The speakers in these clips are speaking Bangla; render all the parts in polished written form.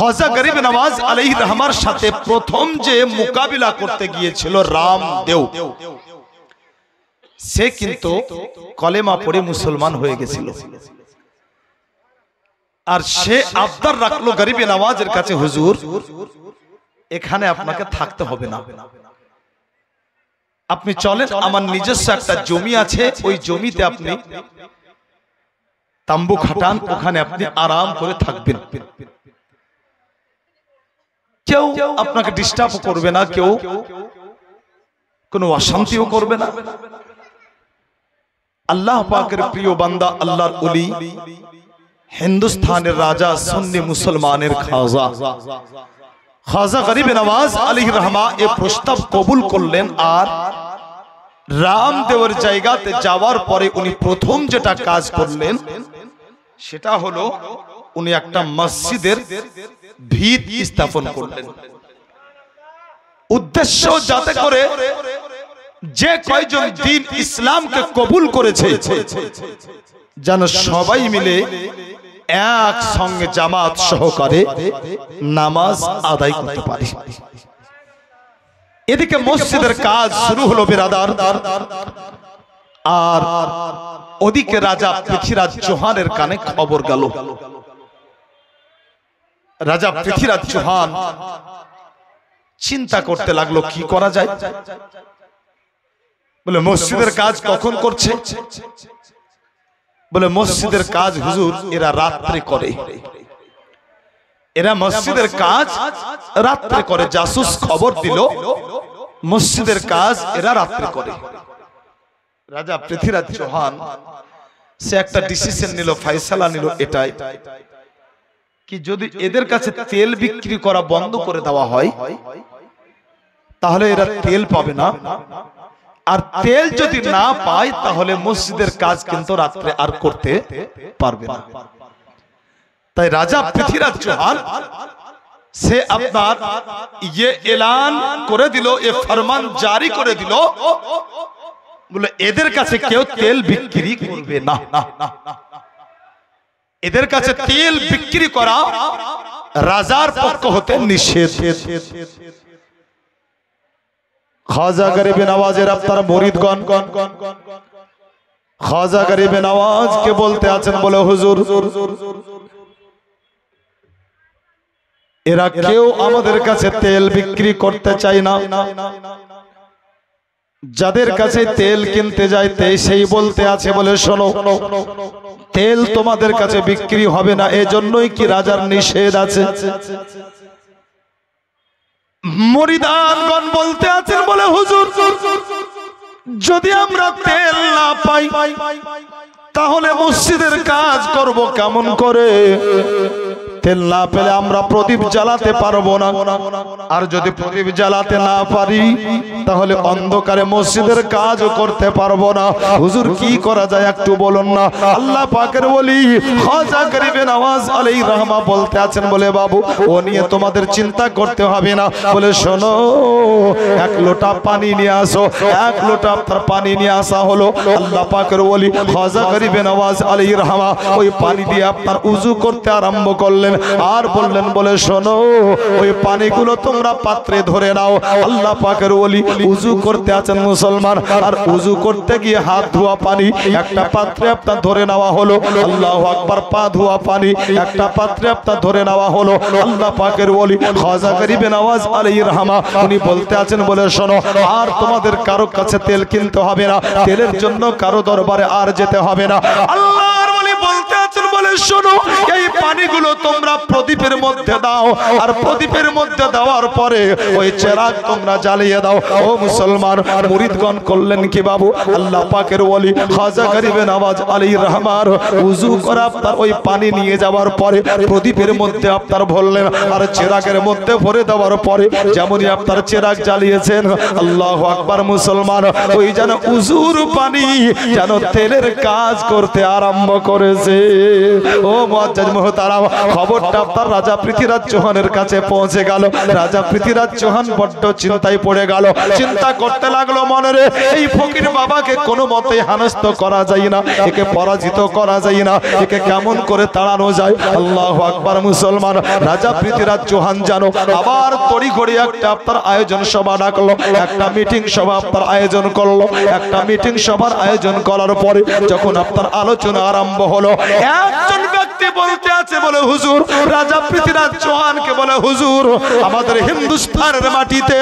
খাজা গরিব নওয়াজ আলাইহির রহমার সাথে প্রথম যে মোকাবিলা করতে গিয়েছিল রামদেও, সে কিন্তু কলেমা পড়ে মুসলমান হয়ে গেছিল। আর সে আবদার রাখলো গরিবে নওয়াজের কাছে, হুজুর এখানে আপনাকে থাকতে হবে না, আপনি চলেন, আমার নিজস্ব একটা জমি আছে, ওই জমিতে আপনি তাম্বু খাটান, ওখানে আপনি আরাম করে থাকবেন, কেউ আপনাকে ডিস্টার্ব করবে না, কেউ কোনো অশান্তিও করবে না। আল্লাহ পাকের প্রিয় বান্দা, আল্লাহর ওলি, হিন্দুস্তানের রাজা, সুন্নি মুসলমানের খাজা, খাজা গরিব নওয়াজ আলাইহির রহমা এই প্রস্তাব কবুল করলেন। আর রামদেবের জায়গাতে যাওয়ার পরে উনি প্রথম যেটা কাজ করলেন সেটা হলো উনি একটা মসজিদের ভিত স্থাপন করলেন। উদ্দেশ্য যাতে করে যে কয়জন দ্বীন ইসলামকে কবুল করেছে যেন সবাই মিলে এক সঙ্গে জামাত সহকারে নামাজ আদায় করতে পারে। এদিকে মসজিদের কাজ শুরু হলো বিরাদার। আর ওদিকে রাজা পৃথ্বীরাজ চৌহানের কানে খবর গেল। রাজা পৃথ্বীরাজ চৌহান চিন্তা করতে লাগলো কি করা যায়। বলে মসজিদের কাজ কখন করছে? বলে মসজিদের কাজ হুজুর এরা রাত্রে করে, এরা মসজিদের কাজ রাত্রে করে। জাসুস খবর দিল মসজিদের কাজ এরা রাত্রে করে। রাজা পৃথ্বীরাজ চৌহান সে একটা ডিসিশন নিল, ফয়সালা নিল এটাই কি যদি এদের কাছে তেল বিক্রি করা বন্ধ করে দেওয়া হয় তাহলে এরা তেল পাবে না, আর তেল যদি না পায় তাহলে মসজিদের কাজ কিন্তু রাত্রে আর করতে পারবে না। তাই রাজা পৃথ্বীরাজ চৌহান সে আপনার ये এলান করে দিল, এ ফরমান জারি করে দিল, বলে এদের কাছে কেউ তেল বিক্রি করবে না, এদের কাছে তেল বিক্রি করা রাজার পক্ষ হতে নিষেধ। খাজা গরিবে নওয়াজের আপনার মুরিদগণ খাজা গরিবে নওয়াজ কে বলতে আছেন, বলে হুজুর এরা কেউ আমাদের কাছে তেল বিক্রি করতে চায় না, যাদের কাছে তেল কিনতে যাইতে সেই বলতে আছে, বলে শোনো তেল তোমাদের কাছে বিক্রি হবে না, এজন্যই কি রাজার নিষেধ আছে। মুরিদানগণ বলতে আছেন, বলে হুজুর যদি আমরা তেল না পাই তাহলে মসজিদের কাজ করব কেমন করে? তেল না পেলে আমরা প্রদীপ জ্বালাতে পারবো না, আর যদি প্রদীপ জ্বালাতে না পারি তাহলে অন্ধকারে মসজিদের কাজও করতে পারবো না। হুজুর কি করা যায় একটু বলুন না। আল্লাহ পাকের ওলি খাজা গরিবে নওয়াজ আলাইহির রহমা বলতে আছেন, বলে বাবু ও নিয়ে তোমাদের চিন্তা করতে হবে না, বলে শোনো এক লোটা পানি নিয়ে আসো। এক লোটা আপনার পানি নিয়ে আসা হলো। আল্লাহ পাকের ওলি খাজা গরিবে নওয়াজ আলাইহির রহমা ওই পানি দিয়ে আপনার উযু করতে আরম্ভ করলেন। আর বললেন, বলে শোনো ওই পানিগুলো তোমরা পাত্রে ধরে নাও। আল্লাহ পাকের ওলি উযু করতে আছেন মুসলমান, আর উযু করতে গিয়ে হাত ধোয়া পানি একটা পাত্রে আপনার ধরে নেওয়া হলো। আল্লাহু আকবার। পা ধোয়া পানি একটা পাত্রে আপনার ধরে নেওয়া হলো। আল্লাহ পাকের ওলি খাজা গরিবে নওয়াজ আলাইহির রহমা উনি বলতে আছেন, বলে শোনো আর তোমাদের কারো কাছে তেল কিনতে হবে না, তেলের জন্য কারো দরবারে আর যেতে হবে না। আল্লাহর ওলি বলতে আছেন, বলে শোনো এই পানিগুলো তোমরা প্রদীপের মধ্যে দাও, আর প্রদীপের মধ্যে দেওয়ার পরে ওই চেরাগ তোমরা জ্বালিয়ে দাও। ও মুসলমান মুরিদগণ করলেন কি বাবু, আল্লাহ পাকের ওলি খাজা গরিবে নওয়াজ আলাইহির রহমার উযু করা আপনার ওই পানি নিয়ে যাওয়ার পরে প্রদীপের মধ্যে আপনার ভরলেন, আর চেরাগের মধ্যে ভরে দেওয়ার পরে যেমনই আপনার চেরাগ জ্বালিয়েছেন, আল্লাহু আকবার মুসলমান ওই যেন উযুর পানি যেন তেলের কাজ করতে আরম্ভ করেছে। ও মুআজ্জাজ মুহতারাম, খবরটা আপনার রাজা পৃথ্বীরাজ চৌহানের কাছে পৌঁছে গেল। রাজা পৃথ্বীরাজ চৌহান বড্ড চিন্তায় পড়ে গেল। চিন্তা করতে লাগলো মনে রে, এই ফকির বাবাকে কোনো মতে হানস্ত করা যায় না, একে পরাজিত করা যায় না, একে কেমন করে তাড়ানো যায়। আল্লাহু আকবার মুসলমান। রাজা পৃথ্বীরাজ চৌহান জানো আবার তড়িঘড়ি একটা আপনার আয়োজন সভা ডাকলো, একটা মিটিং সভা আপনার আয়োজন করলো। একটা মিটিং সভার আয়োজন করার পরে যখন আপনার আলোচনা আরম্ভ হলো, একজন ব্যক্তি বলতে আছে, বলে হুজুর, রাজা পৃথ্বীরাজ চৌহানকে বলে হুজুর, আমাদের হিন্দুস্তানের মাটিতে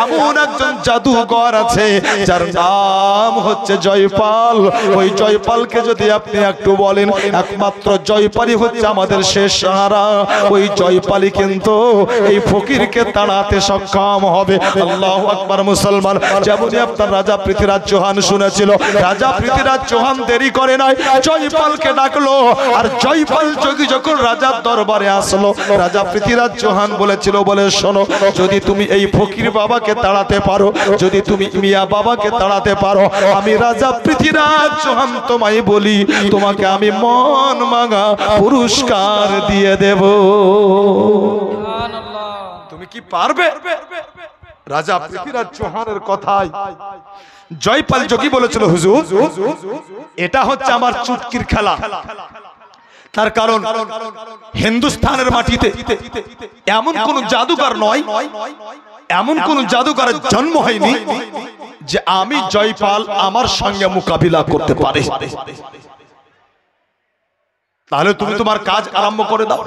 এমন একজন জাদুকর আছে যার নাম হচ্ছে জয়পাল। ওই জয়পালকে যদি আপনি একটু বলেন, একমাত্র জয়পালই হচ্ছে আমাদের শেষ সাহারা। ওই জয়পালই কিন্তু এই ফকিরকে তাড়াতে সক্ষম হবে। আল্লাহু আকবার মুসলমান। যেমনই আপনার রাজা পৃথ্বীরাজ চৌহান শুনেছিল, রাজা পৃথ্বীরাজ চৌহান দেরি করে নাই, জয়পালকে ডাকলো। আর জয়পাল যোগী যখন রাজার দরবারে আসলো, রাজা পৃথ্বীরাজ চৌহান বলেছিল, বলে শোনো, যদি তুমি এই ফকির বাবাকে তাড়াতে পারো, যদি তুমি মিয়া বাবাকে তাড়াতে পারো, আমি রাজা পৃথ্বীরাজ চৌহান তোমায় বলি, তোমাকে আমি মন মাগা পুরস্কার দিয়ে দেব। তুমি কি পারবে? রাজা পৃথ্বীরাজ চৌহানের কথায় জয়পাল যোগী বলেছিল, হুজুর, এটা হচ্ছে আমার চুটকির খেলা। তার কারণ হিন্দুস্তানের মাটিতে এমন কোন জাদুকর নয়, এমন কোন জাদুকরের জন্ম হয়নি যে আমি জয়পাল আমার সঙ্গে মোকাবিলা করতে পারে। তাহলে তুমি তোমার কাজ আরম্ভ করে দাও।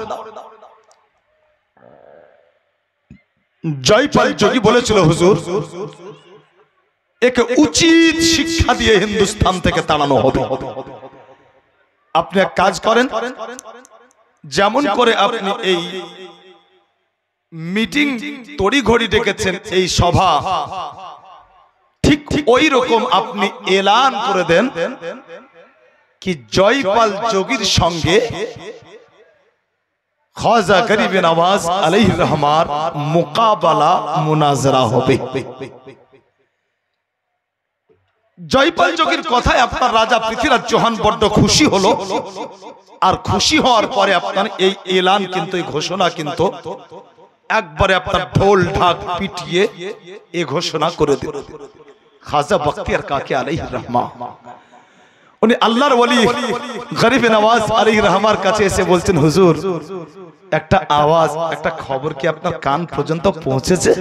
জয়পাল যোগী বলেছিল, হুজুর, একে উচিত শিক্ষা দিয়ে হিন্দুস্তান থেকে তাড়ানো হবে। আপনি এক কাজ করেন, যেমন করে আপনি এই মিটিং তড়িঘড়ি ডেকেছেন, এই সভা, ঠিক ওই রকম আপনি এলান করে দেন কি জয়পাল যোগীর সঙ্গে খাজা গরিব নওয়াজ আলাইহির রহমান মুকাবালা মুনাজরা হবে। জয়পাল যোগীর কথায় আপনার রাজা পৃথ্বীরাজ চৌহান বড্ড খুশি হলো। আর খুশি হওয়ার পরে আপনার এই এলান কিন্তু, এই ঘোষণা কিন্তু একবারে আপনার ঢোল ঢাক পিটিয়ে এই ঘোষণা করে দিল। খাজা বখতিয়ার কাকি আলাইহির রহমান, উনি আল্লাহর ওলি গরিব নওয়াজ আলাইহির রহমার কাছে এসে বলছেন, হুজুর, একটা আওয়াজ, একটা খবর কি আপনার কান পর্যন্ত পৌঁছেছে?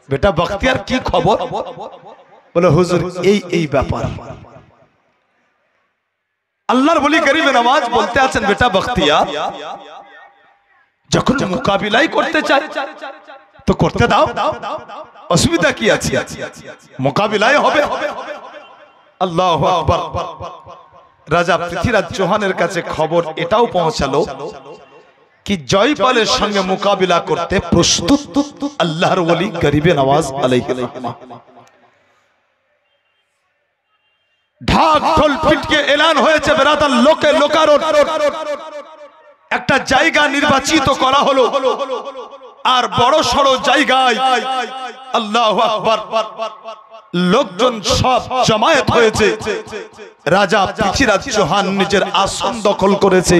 বেটা বখতিয়ার, কি খবর? বলে, হুজুর, এই ব্যাপার। আল্লাহর ওলি গরিব নওয়াজ বলতে আছেন, বেটা বখতিয়ার, যখন মোকাবিলাই করতে চায় তো করতে দাও, অসুবিধা কি আছে? মোকাবিলাই হবে। আল্লাহু আকবার। রাজা পৃথ্বীরাজ চৌহানের কাছে খবর এটাও পৌঁছালো কি জয়পালের সঙ্গে মোকাবিলা করতে প্রস্তুত আল্লাহর ওলি গরিব নওয়াজ আলাইহির রহমান। ঢাক ঢোল পিটিয়ে এলান হয়েছে, বেরাদার লোকে লোকারণ্য একটা জায়গা নির্বাচিত করা হলো। আর বড় সড় জায়গায় আল্লাহু আকবার লোকজন সব জমায়েত হয়েছে। রাজা পৃথ্বীরাজ চৌহান নিজের আসন দখল করেছে।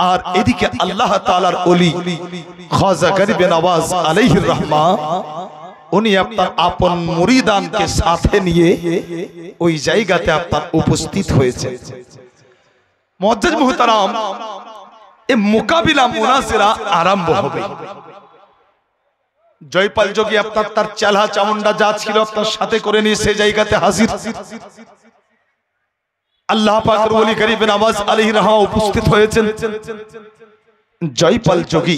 আর এদিকে আল্লাহ তাআলার ওলি খাজা গরিব নওয়াজ আলাইহির রহমান, উনি আপনার আপন মুরিদানকে সাথে নিয়ে ওই জায়গাতে আপনার উপস্থিত হয়েছে। মুআজ্জাজ মুহতারাম, এই মোকাবিলা মুনাজিরা আরম্ভ হবে। জয়পাল যোগী আপনার তার চেলা চামুন্ডা যা ছিল আপনার সাথে করে নিয়ে সেই জায়গাতে হাজির। আল্লাহ পাকের ওলি গরিব নওয়াজ আলাইহির রহমান উপস্থিত হয়েছেন। জয়পাল যোগী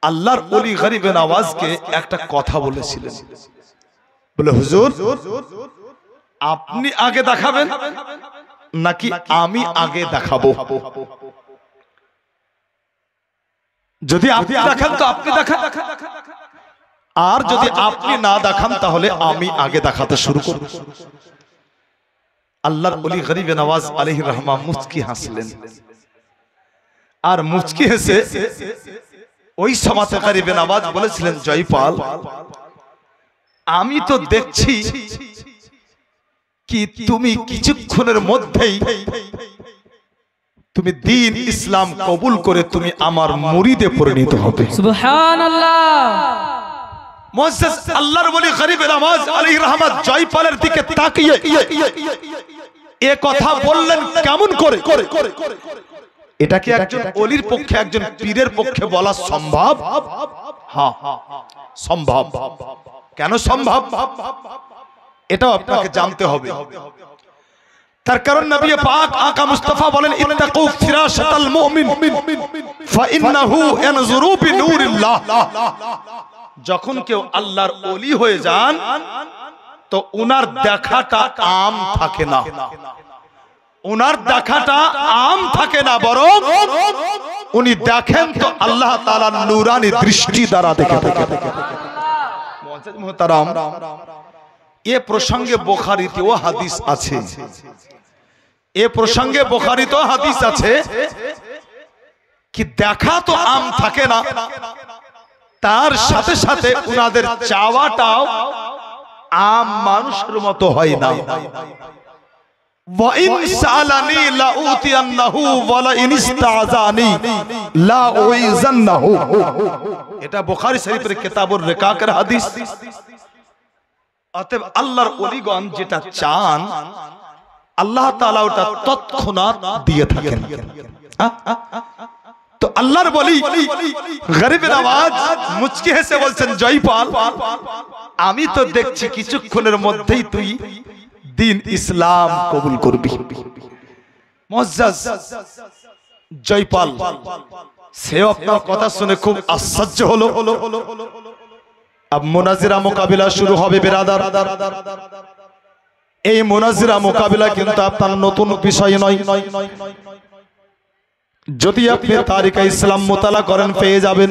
আল্লাহর ওলি গরিব নওয়াজকে একটা কথা বলেছিলেন, বলে, হুজুর, আপনি আগে দেখাবেন নাকি আমি আগে দেখাবো? যদি আপনি দেখান তো আপনি দেখান, আর যদি আপনি না দেখান তাহলে আমি আগে দেখাতে শুরু করব। আল্লাহর ওলি গরিব নওয়াজ আলাইহির রহমান মুচকি হাসলেন। আর মুচকি হেসে ওই সমাতে গরিব নওয়াজ বলেছিলেন, জয়পাল, আমি তো দেখছি কি তুমি কিছুক্ষণের মধ্যেই তুমি দিন ইসলাম কবুল করে তুমি আমার মুরিদে পরিণত হবে। সুবহানাল্লাহ। মুআজ্জাজ আল্লাহর ওলি গরিব নামাজ আলাইহির রহমত জয়পালের দিকে তাকিয়ে এ কথা বললেন কেমন করে? এটা কি একজন ওলির পক্ষে একজন পীরের পক্ষে বলা সম্ভব? হ্যাঁ সম্ভব। কেন সম্ভব এটাও আপনাকে জানতে হবে। তার কারণ নবী পাক আকা মুস্তাফা বলেন ইত্তাকু ফিরাশাতাল মুমিন ফাইন্নাহু ইয়ানজুরু বিনূরিল্লাহ। যখন কেউ আল্লাহর ওলি হয়ে যান তো উনার দেখাটা আম থাকে না, উনার দেখাটা আম থাকে না, বরং উনি দেখেন তো আল্লাহ তাআলার নূরানি দৃষ্টি দ্বারা দেখে থাকেন। মুআজ্জাজ মুহতারাম, এ প্রসঙ্গে বুখারীতেও হাদিস আছে, এ প্রসঙ্গে বুখারীতেও হাদিস আছে কি দেখা তো আম থাকে না, তার সাথে সাথে উনাদের চাওয়াটাও আম মানুষের মতো হয় না। ওয়াইন সালানি লা উতিয়ান্নাহু ওয়ালা ইন ইস্তাযানি লা উইজান্নাহু। এটা বুখারী শরীফের কিতাবুর রিকাকের হাদিস। অতএব আল্লাহর ওলিগণ যেটা চান আল্লাহ তাআলা ওটা তৎক্ষণাৎ দিয়ে থাকেন। তো আল্লাহর ওলি গরিবের আওয়াজ মুচকি হেসে বলছেন, জয়পাল আমি তো দেখছি কিছুক্ষণের মধ্যেই তুই দিন ইসলাম কবুল করবি। মুআজ্জাজ জয়পাল সে আপনার কথা শুনে খুব আশ্চর্য হলো। अब मुनाजिरा मुकाबिला शुरू হবে বিরাদার। এই মুনাজিরা মুকাবিলা কিন্তু আপনার নতুন বিষয় নয়। যদি আপনি তারিকা ইসলাম মুতালা করেন পেয়ে যাবেন।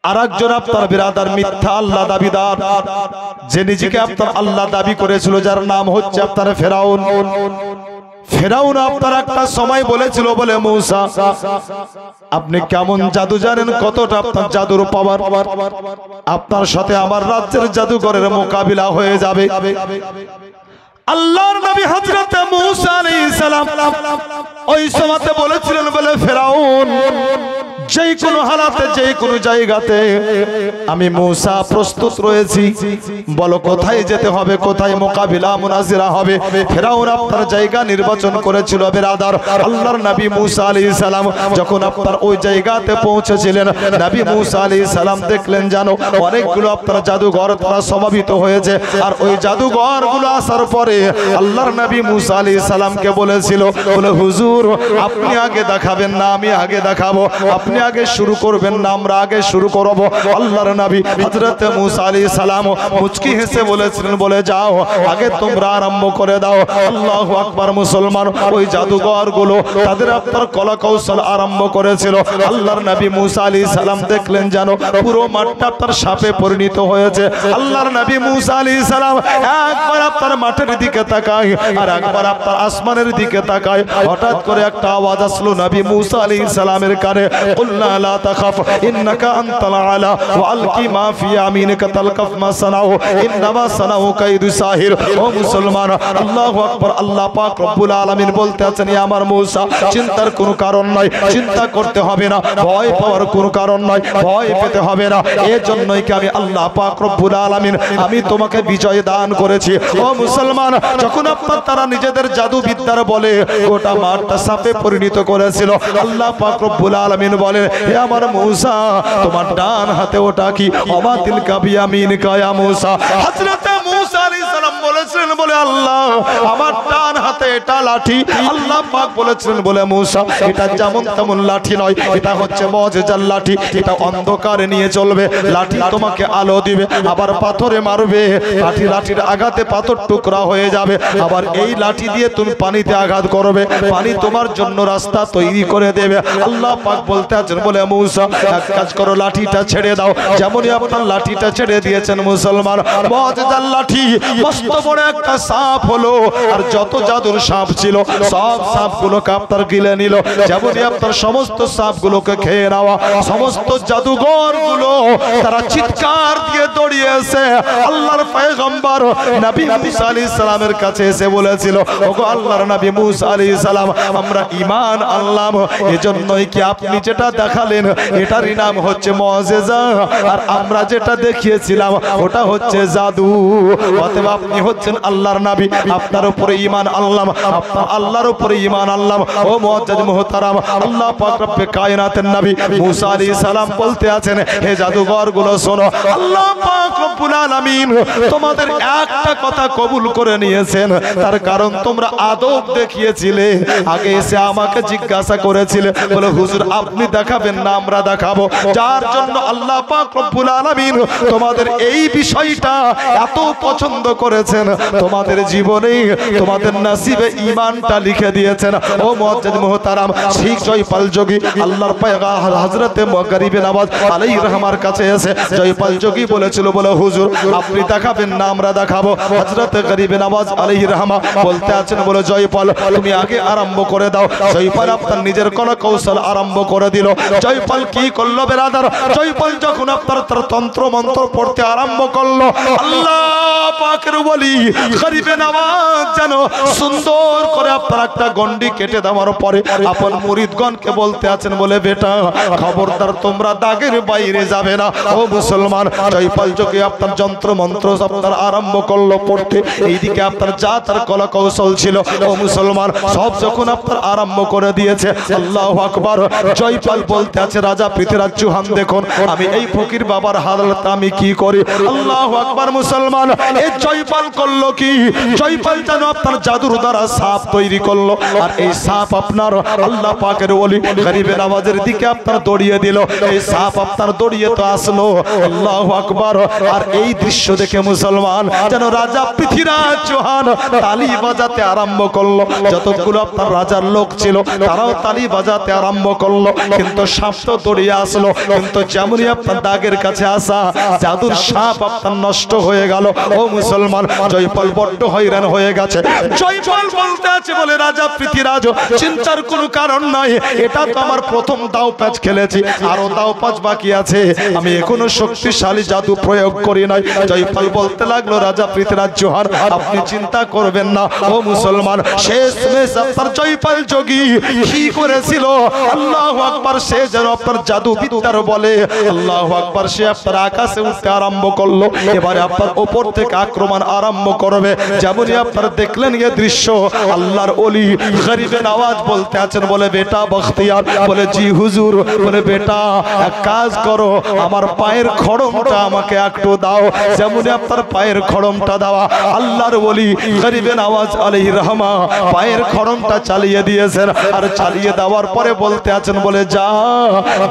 আরেকজন আপনার বিরাদার মিথ্যা আল্লাহ দাবিদার, যে নিজেকে আপনার আল্লাহ দাবি করেছিল, যার নাম হচ্ছে আপনার ফেরাউন। ফেরাউন আপনার একটা সময় বলেছিল বলে, মূসা আপনি কেমন জাদু জানেন, কতটা আপনার জাদুর পাওয়ার, আপনার সাথে আমার রাজ্যের জাদুঘরের মোকাবিলা হয়ে যাবে। আল্লাহর নবী হযরত মূসা আলাইহিস সালাম ওই সময়তে বলেছিলেন বলে, ফেরাউন যে কোনো হালাতে যে কোনো জায়গাতে আমি মূসা প্রস্তুত রয়েছি, বলো কোথায় যেতে হবে, কোথায় মোকাবিলা মুনাজিরা হবে। ফেরাউন আপনার জায়গা নির্বাচন করেছিল বিরাদার। আল্লাহর নবী মূসা আলাইহিস সালাম যখন আপনার ওই জায়গাতে পৌঁছেছিলেন, নবী মূসা আলাইহিস সালাম দেখলেন জানো অনেকগুলো আপনার জাদুঘর তারা সমাবেত হয়েছে। আর ওই জাদুঘরগুলো আসার পরে আল্লাহর নবী মূসা আলাইহিস সালামকে বলেছিল বলে, হুজুর আপনি আগে দেখাবেন না আমি আগে দেখাবো, আপনি আগে শুরু করবেন না আমরা আগে শুরু করব। আল্লাহর নবী হযরত মূসা আলাইহিস সালাম মুচকি হেসে বলেছিলেন বলে, যাও আগে তোমরা আরম্ভ করে দাও। আল্লাহু আকবার। মুসলমান ওই জাদুঘরগুলো তাদের আপনার কলা কৌশল আরম্ভ করেছিল। আল্লাহর নবী মূসা আলাইহিস সালাম দেখলেন জানো পুরো মাঠটা তার সাপে পরিণত হয়েছে। আল্লাহর নবী মূসা আলাইহিস সালাম একবার আপনার মাঠের দিকে তাকায় আর একবার আপনার আসমানের দিকে তাকায়। হঠাৎ করে একটা আওয়াজ আসলো নবী মূসা আলাইহিস সালামের কানে, কুলনা লা তাখাফ ইন্নাকা আনতাল আলা ওয়া আলকি মা ফি ইয়ামিনিকা তালকাফ মা সানাউ ইন্নামা সানাউ কাইদু সাহির। ও মুসলমান আল্লাহু আকবার। আল্লাহ পাক রব্বুল আলামিন বলতে আছেন, আমার মূসা চিন্তার কোনো কারণ নাই, চিন্তা করতে হবে না, ভয় পাওয়ার কোনো কারণ নাই, ভয় পেতে হবে না। এজন্যই কি আমি আল্লাহ পাক রব্বুল আলামিন আমি তোমাকে বিজয় দান করেছি। ও মুসলমান যখন আপনার তারা নিজেদের জাদু বিদ্যার বলে গোটা মাঠটা সাপে পরিণত করেছিল, আল্লাহ পাক রব্বুল আলামিন বলে, হে আমার মূসা তোমার ডান হাতে ওটা কি? ওমা তিলকা বিয়ামিনিকা ইয়া মূসা। হযরত মূসা আলাইহিস সালাম বলেছিলেন বলে, আল্লাহ আমার ডান হাতে এটা লাঠি। আল্লাহ পাক বলেছিলেন বলে, মূসা এটা যেমন তেমন লাঠি নয়, এটা হচ্ছে মুজিজার লাঠি, এটা অন্ধকারে নিয়ে চলবে, লাঠি তোমাকে আলো দিবে, আবার পাথরে মারবে, লাঠির আঘাতে পাথর টুকরা হয়ে যাবে, আবার এই লাঠি দিয়ে তুমি পানিতে আঘাত করবে, পানি তোমার জন্য রাস্তা তৈরি করে দেবে। আল্লাহ পাক বলতে আছেন বলে, মূসা এক কাজ করো লাঠিটা ছেড়ে দাও। যেমনই আপনার লাঠিটা ছেড়ে দিয়েছেন মুসলমান, মুজিজার লাঠি মস্ত বড় একটা সাপ হলো, আর যত জাদুর সাপ ছিল সব সাপগুলোকে আপনার গিলে নিল। যেমনই আপনার সমস্ত সাপগুলোকে খেয়ে নেওয়া, সমস্ত জাদুঘর গুলো তারা চিৎকার দিয়ে দৌড়িয়েছে আল্লাহর পয়গম্বর নবী মুসা আলাইহিস সালামের কাছে এসে বলেছিল, ওগো আল্লাহর নবী মুসা আলাইহিস সালাম, আমরা ঈমান আনলাম। এজন্যই কি আপনি যেটা দেখালেন এটারই নাম হচ্ছে মুআজিজা, আর আমরা যেটা দেখিয়েছিলাম ওটা হচ্ছে জাদু। অতএব আপনি হচ্ছেন আল্লাহর নবী, আপনার উপরে ঈমান আনলাম, আপনার আল্লাহর উপরে ঈমান আনলাম। ও মুআজ্জাজ মুহতারাম, আল্লাহ পাক রব্বে কায়নাতের নবী মুসা আলাইহিস সালাম বলতে আছেন, হে জাদুঘর গুলো শোনো, আল্লাহ পাক রব্বুল আলামিন তোমাদের একটা কথা কবুল করে নিয়েছেন। তার কারণ তোমরা আদব দেখিয়েছিলে, আগে এসে আমাকে জিজ্ঞাসা করেছিলে, বলে হুজুর আপনি দেখাবেন না আমরা দেখাবো। যার জন্য আল্লাহ পাক রব্বুল আলামিন তোমাদের এই বিষয়টা এত পছন্দ করেছেন, তোমাদের জীবনে তোমাদের নসিবে ঈমানটা লিখে দিয়েছেন। ও মুআজ্জাজ মুহতারাম, শিখ জয়পাল যোগী আল্লাহর পয়গম্বর হযরতে গরিবে নওয়াজ আলাইহির রহমার কাছে এসে জয়পাল যোগী বলেছিল, বলে হুজুর আপনি দেখাবেন না আমরা দেখাবো। হযরতে গরিবে নওয়াজ আলাইহির রহমা বলতে আছেন, বলে জয়পাল তুমি আগে আরম্ভ করে দাও। জয়পাল আপনার নিজের কোন কৌশল আরম্ভ করে দিল। জয়পাল কি করলো বেরাদার, জয়পাল যখন আপনার তার তন্ত্র মন্ত্র পড়তে আরম্ভ করলো, আল্লাহ পাকের ওলি গরিবে নওয়াজ যেন সুন্দর করে আপনার একটা গন্ডি কেটে দেওয়ার পরে আপন মুরিদগণকে বলতে আছেন, বলে বেটা খবরদার তোমরা দাগের বাইরে যাবে না। ও মুসলমান, জয়পাল যোগী আপনার যন্ত্র মন্ত্র আপনার আরম্ভ করলো পড়তে, এইদিকে আপনার যা তার কলা কৌশল ছিল ও মুসলমান সব যখন আপনার আরম্ভ করে দিয়েছে। আল্লাহু আকবার। জয়পাল বলতে আছে, রাজা পৃথ্বীরাজ চৌহান দেখুন আমি এই ফকির বাবার হালত আমি কি করি। আল্লাহু আকবার। মুসলমান, এই জয়পাল করলো কি, জয়পাল যেন আপনার জাদুর দ্বারা সাপ তৈরি করলো, আর এই সাপ আপনার আল্লাহ পাকের ওলি গরিবে নওয়াজের দিকে আপনার দৌড়িয়ে দিল। এই সাপ আপনার দৌড়িয়ে তো আসলো। আল্লাহু আকবার। আর এই দৃশ্য দেখে মুসলমান যেন রাজা পৃথ্বীরাজ চৌহান তালি বাজাতে আরম্ভ করলো। যতগুলো আপনার রাজার লোক ছিল তারাও তালি বাজাতে আরম্ভ করলো, কিন্তু সাপ তো দৌড়িয়ে আসলো। কিন্তু যেমনই আপনার দাগের কাছে আসা জাদুর সাপ আপনার নষ্ট হয়ে গেল। ও মুসলমান, জয়পাল বড্ড হয়রান হয়ে গেছে। জয়পাল বলতে আছে, বলে রাজা পৃথ্বীরাজ চিন্তার কোনো কারণ নাই, এটা তো আমার প্রথম দাও প্যাচ খেলেছি, আরো দাও প্যাচ বাকি আছে, আমি এখনো শক্তিশালী জাদু প্রয়োগ করি নাই। জয়পাল বলতে লাগলো, রাজা পৃথ্বীরাজ চৌহান আপনি চিন্তা করবেন না। ও মুসলমান, শেষমেশ আপনার জয়পাল যোগী কি করেছিল, আল্লাহু আকবার, সে যেন আপনার জাদু বিদ্যার বলে আল্লাহু আকবার সে আপনার আকাশে উঠতে আরম্ভ করলো। এবারে আপনার ওপর থেকে আক্রমণ আরম্ভ করবে। যেমনই আপনার দেখলেন এই দৃশ্য, আল্লাহর ওলি গরিবে নওয়াজ বলতে আছেন, বলে বেটা বখতিয়ার, বলে জি হুজুর, বলে বেটা এক কাজ করো, আমার পায়ের খড়মটা আমাকে একটু দাও। যেমনই আপনার পায়ের খড়মটা দেওয়া, আল্লাহর ওলি গরিবে নওয়াজ আলাইহির রহমা পায়ের খড়মটা চালিয়ে দিয়েছেন। আর চালিয়ে দেওয়ার পরে বলতে আছেন, বলে যা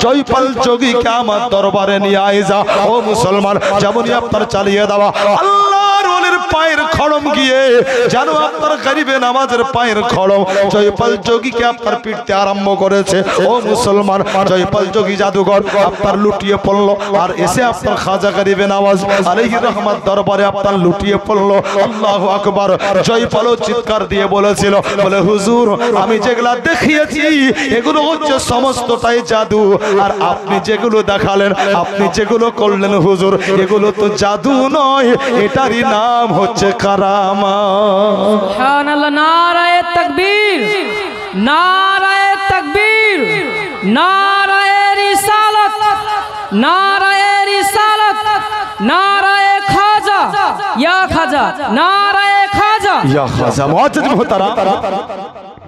জয়পাল যোগীকে আমার দরবারে নিয়ে আয় যা। ও মুসলমান, যেমনই আপনার চালিয়ে দেওয়া আল্লাহর ওলির পায়ের খড়ম গিয়ে যেন আপনার গরিবে নওয়াজের পায়ের খড়ম জয়পাল যোগীকে আপনার পিটতে আরম্ভ করেছে। ও মুসলমান, জয়পাল যোগী জাদুঘর আপনার লুটিয়ে পড়লো, আর এসে আপনার খাজা গরিবে নওয়াজ আলাইহির রহমাত দরবারে আপনার লুটিয়ে পড়লো। আল্লাহু আকবার। জয়পালও চিৎকার দিয়ে বলেছিল, বলে হুজুর আমি যেগুলা দেখিয়েছি এগুলো হচ্ছে সমস্তটাই জাদু, আর আপনি যেগুলো দেখালেন, আপনি যেগুলো করলেন হুজুর, এগুলো তো জাদু নয়, এটারই নাম হচ্ছে কারামা। সুবহানাল্লাহ। নারায়ে তাকবীর, নারায়ে তাকবীর, নারায়ে রিসালাত, নারায়ে রিসালাত, নারায়ে খাজা, ইয়া খাজা, নারায়ে খাজা, ইয়া খাজা। মুআজ্জাজ মুহতারাম,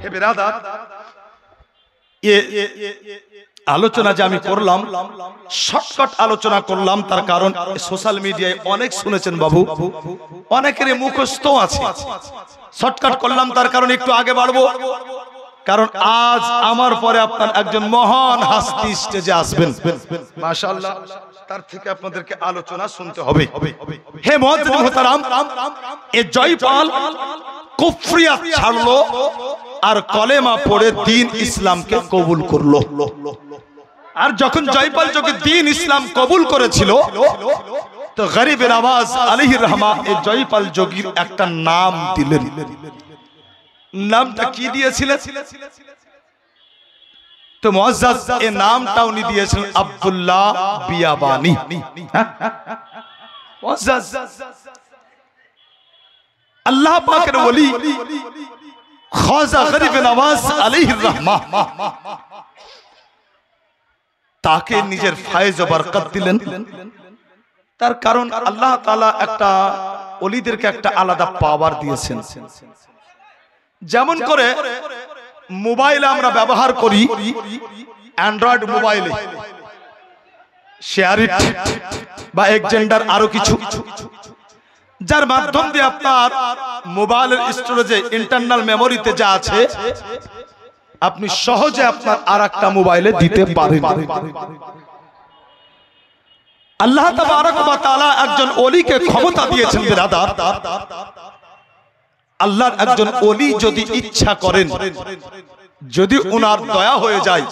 হে বিরাদার, আলোচনা যে আমি করলাম শর্টকাট আলোচনা করলাম, তার কারণ সোশ্যাল মিডিয়ায় অনেক শুনেছেন বাবু, অনেকেরই মুখস্থ আছে। শর্টকাট করলাম তার কারণ একটু আগে বাড়বো, কারণ আজ আমার পরে আপনার একজন মহান হাস্তি স্টেজে আসবেন মাশাআল্লাহ, তার থেকে আপনাদেরকে আলোচনা শুনতে হবে। হে মুআজ্জিজ মুহতারাম, এই জয়পাল কুফরিয়াত ছাড়লো আর কলেমা পড়ে দ্বীন ইসলামকে কবুল করলো। আর যখন জয়পাল যোগী দ্বীন ইসলাম কবুল করেছিল, তো গরিব নওয়াজ আলাইহির রহমা এই জয়পাল যোগীর একটা নাম দিলেন। নামটা কি দিয়েছিলেন? তো মুআজ্জাজ এই নামটা উনি দিয়েছিলেন আব্দুল্লাহ বিয়াবানি। মুআজ্জাজ আল্লাহ পাকের ওলি খাজা গরিব নওয়াজ আলাইহির রহমা তাকে নিজের ফায়েজ ও বরকত দিলেন। তার কারণ আল্লাহ তাআলা একটা ওলিদেরকে একটা আলাদা পাওয়ার দিয়েছেন। যেমন করে মোবাইল আমরা ব্যবহার করি, অ্যান্ড্রয়েড মোবাইলে শেয়ার ইট বা এক্সজেন্ডার আরো কিছু, যার মাধ্যম দিয়ে আপনার মোবাইলের স্টোরেজে ইন্টারনাল মেমোরিতে যা আছে আপনি সহজে আপনার আরেকটা মোবাইলে দিতে পারেন। আল্লাহ তাবারক ওয়া তাআলা একজন ওলিকে ক্ষমতা দিয়েছেন বিরাদার। আল্লাহর একজন ওলি যদি ইচ্ছা করেন, যদি উনার দয়া হয়ে যায়,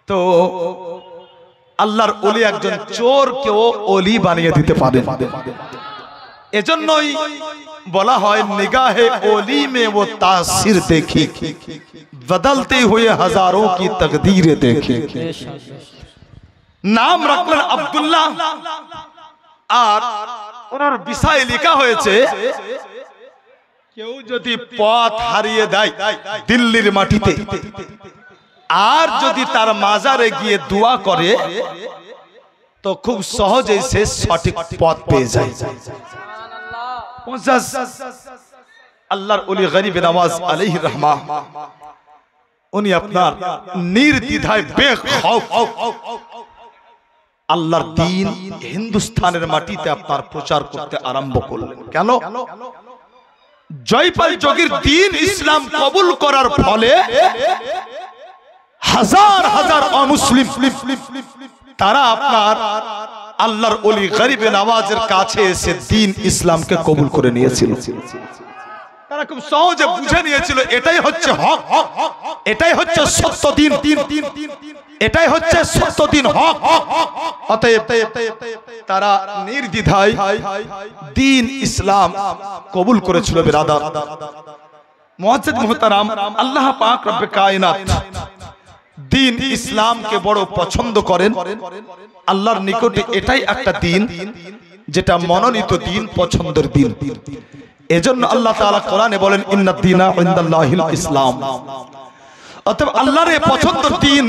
তো আল্লাহর ওলি একজন চোরকেও ওলি বানিয়ে দিতে পারেন। এজন্যই বলা হয় নিগাহে ওলি মে वो तासीर देखी, बदलते हुए हजारों की तकदीरें देखी। নাম রাখলেন আব্দুল্লাহ, আর ওনার বিষয় লেখা হয়েছে কেউ যদি পথ হারিয়ে দেয় দিল্লির মাটিতে, আর যদি তার মাজারে গিয়ে দোয়া করে, তো খুব সহজেই সে সঠিক পথ পেয়ে যায়। আল্লাহর ওলি গরিব নওয়াজ আলাইহির রহমা উনি আপনার নির্দ্বিধায় বেখৌফ আল্লাহর দ্বীন হিন্দুস্তানের মাটিতে আপনার প্রচার করতে আরম্ভ করলেন। কেন? জয়পাল যোগীর দ্বীন ইসলাম কবুল করার ফলে হাজার হাজার অমুসলিম তারা আপনার আল্লাহর ওলি গরিব নওয়াজের কাছে এসে দ্বীন ইসলামকে কবুল করে নিয়েছিল। তারা খুব সহজে বুঝে নিয়েছিল এটাই হচ্ছে হক, এটাই হচ্ছে সত্য দিন, এটাই হচ্ছে সত্য দিন, হক। অতএব তারা নির্দ্বিধায় দ্বীন ইসলাম কবুল করেছিল। বিরাদার মুআজ্জিজ মুহতারাম, আল্লাহ পাক রব্বে কায়নাত দ্বীন ইসলামকে বড় পছন্দ করেন। আল্লাহর নিকটে এটাই একটা দিন যেটা মনোনীত দিন, পছন্দের দিন। এজন্য আল্লাহ তাআলা কোরআনে বলেন ইন্নাদ দীনা ইনদাল্লাহিল ইসলাম। অতএব আল্লাহর এই পছন্দের দিন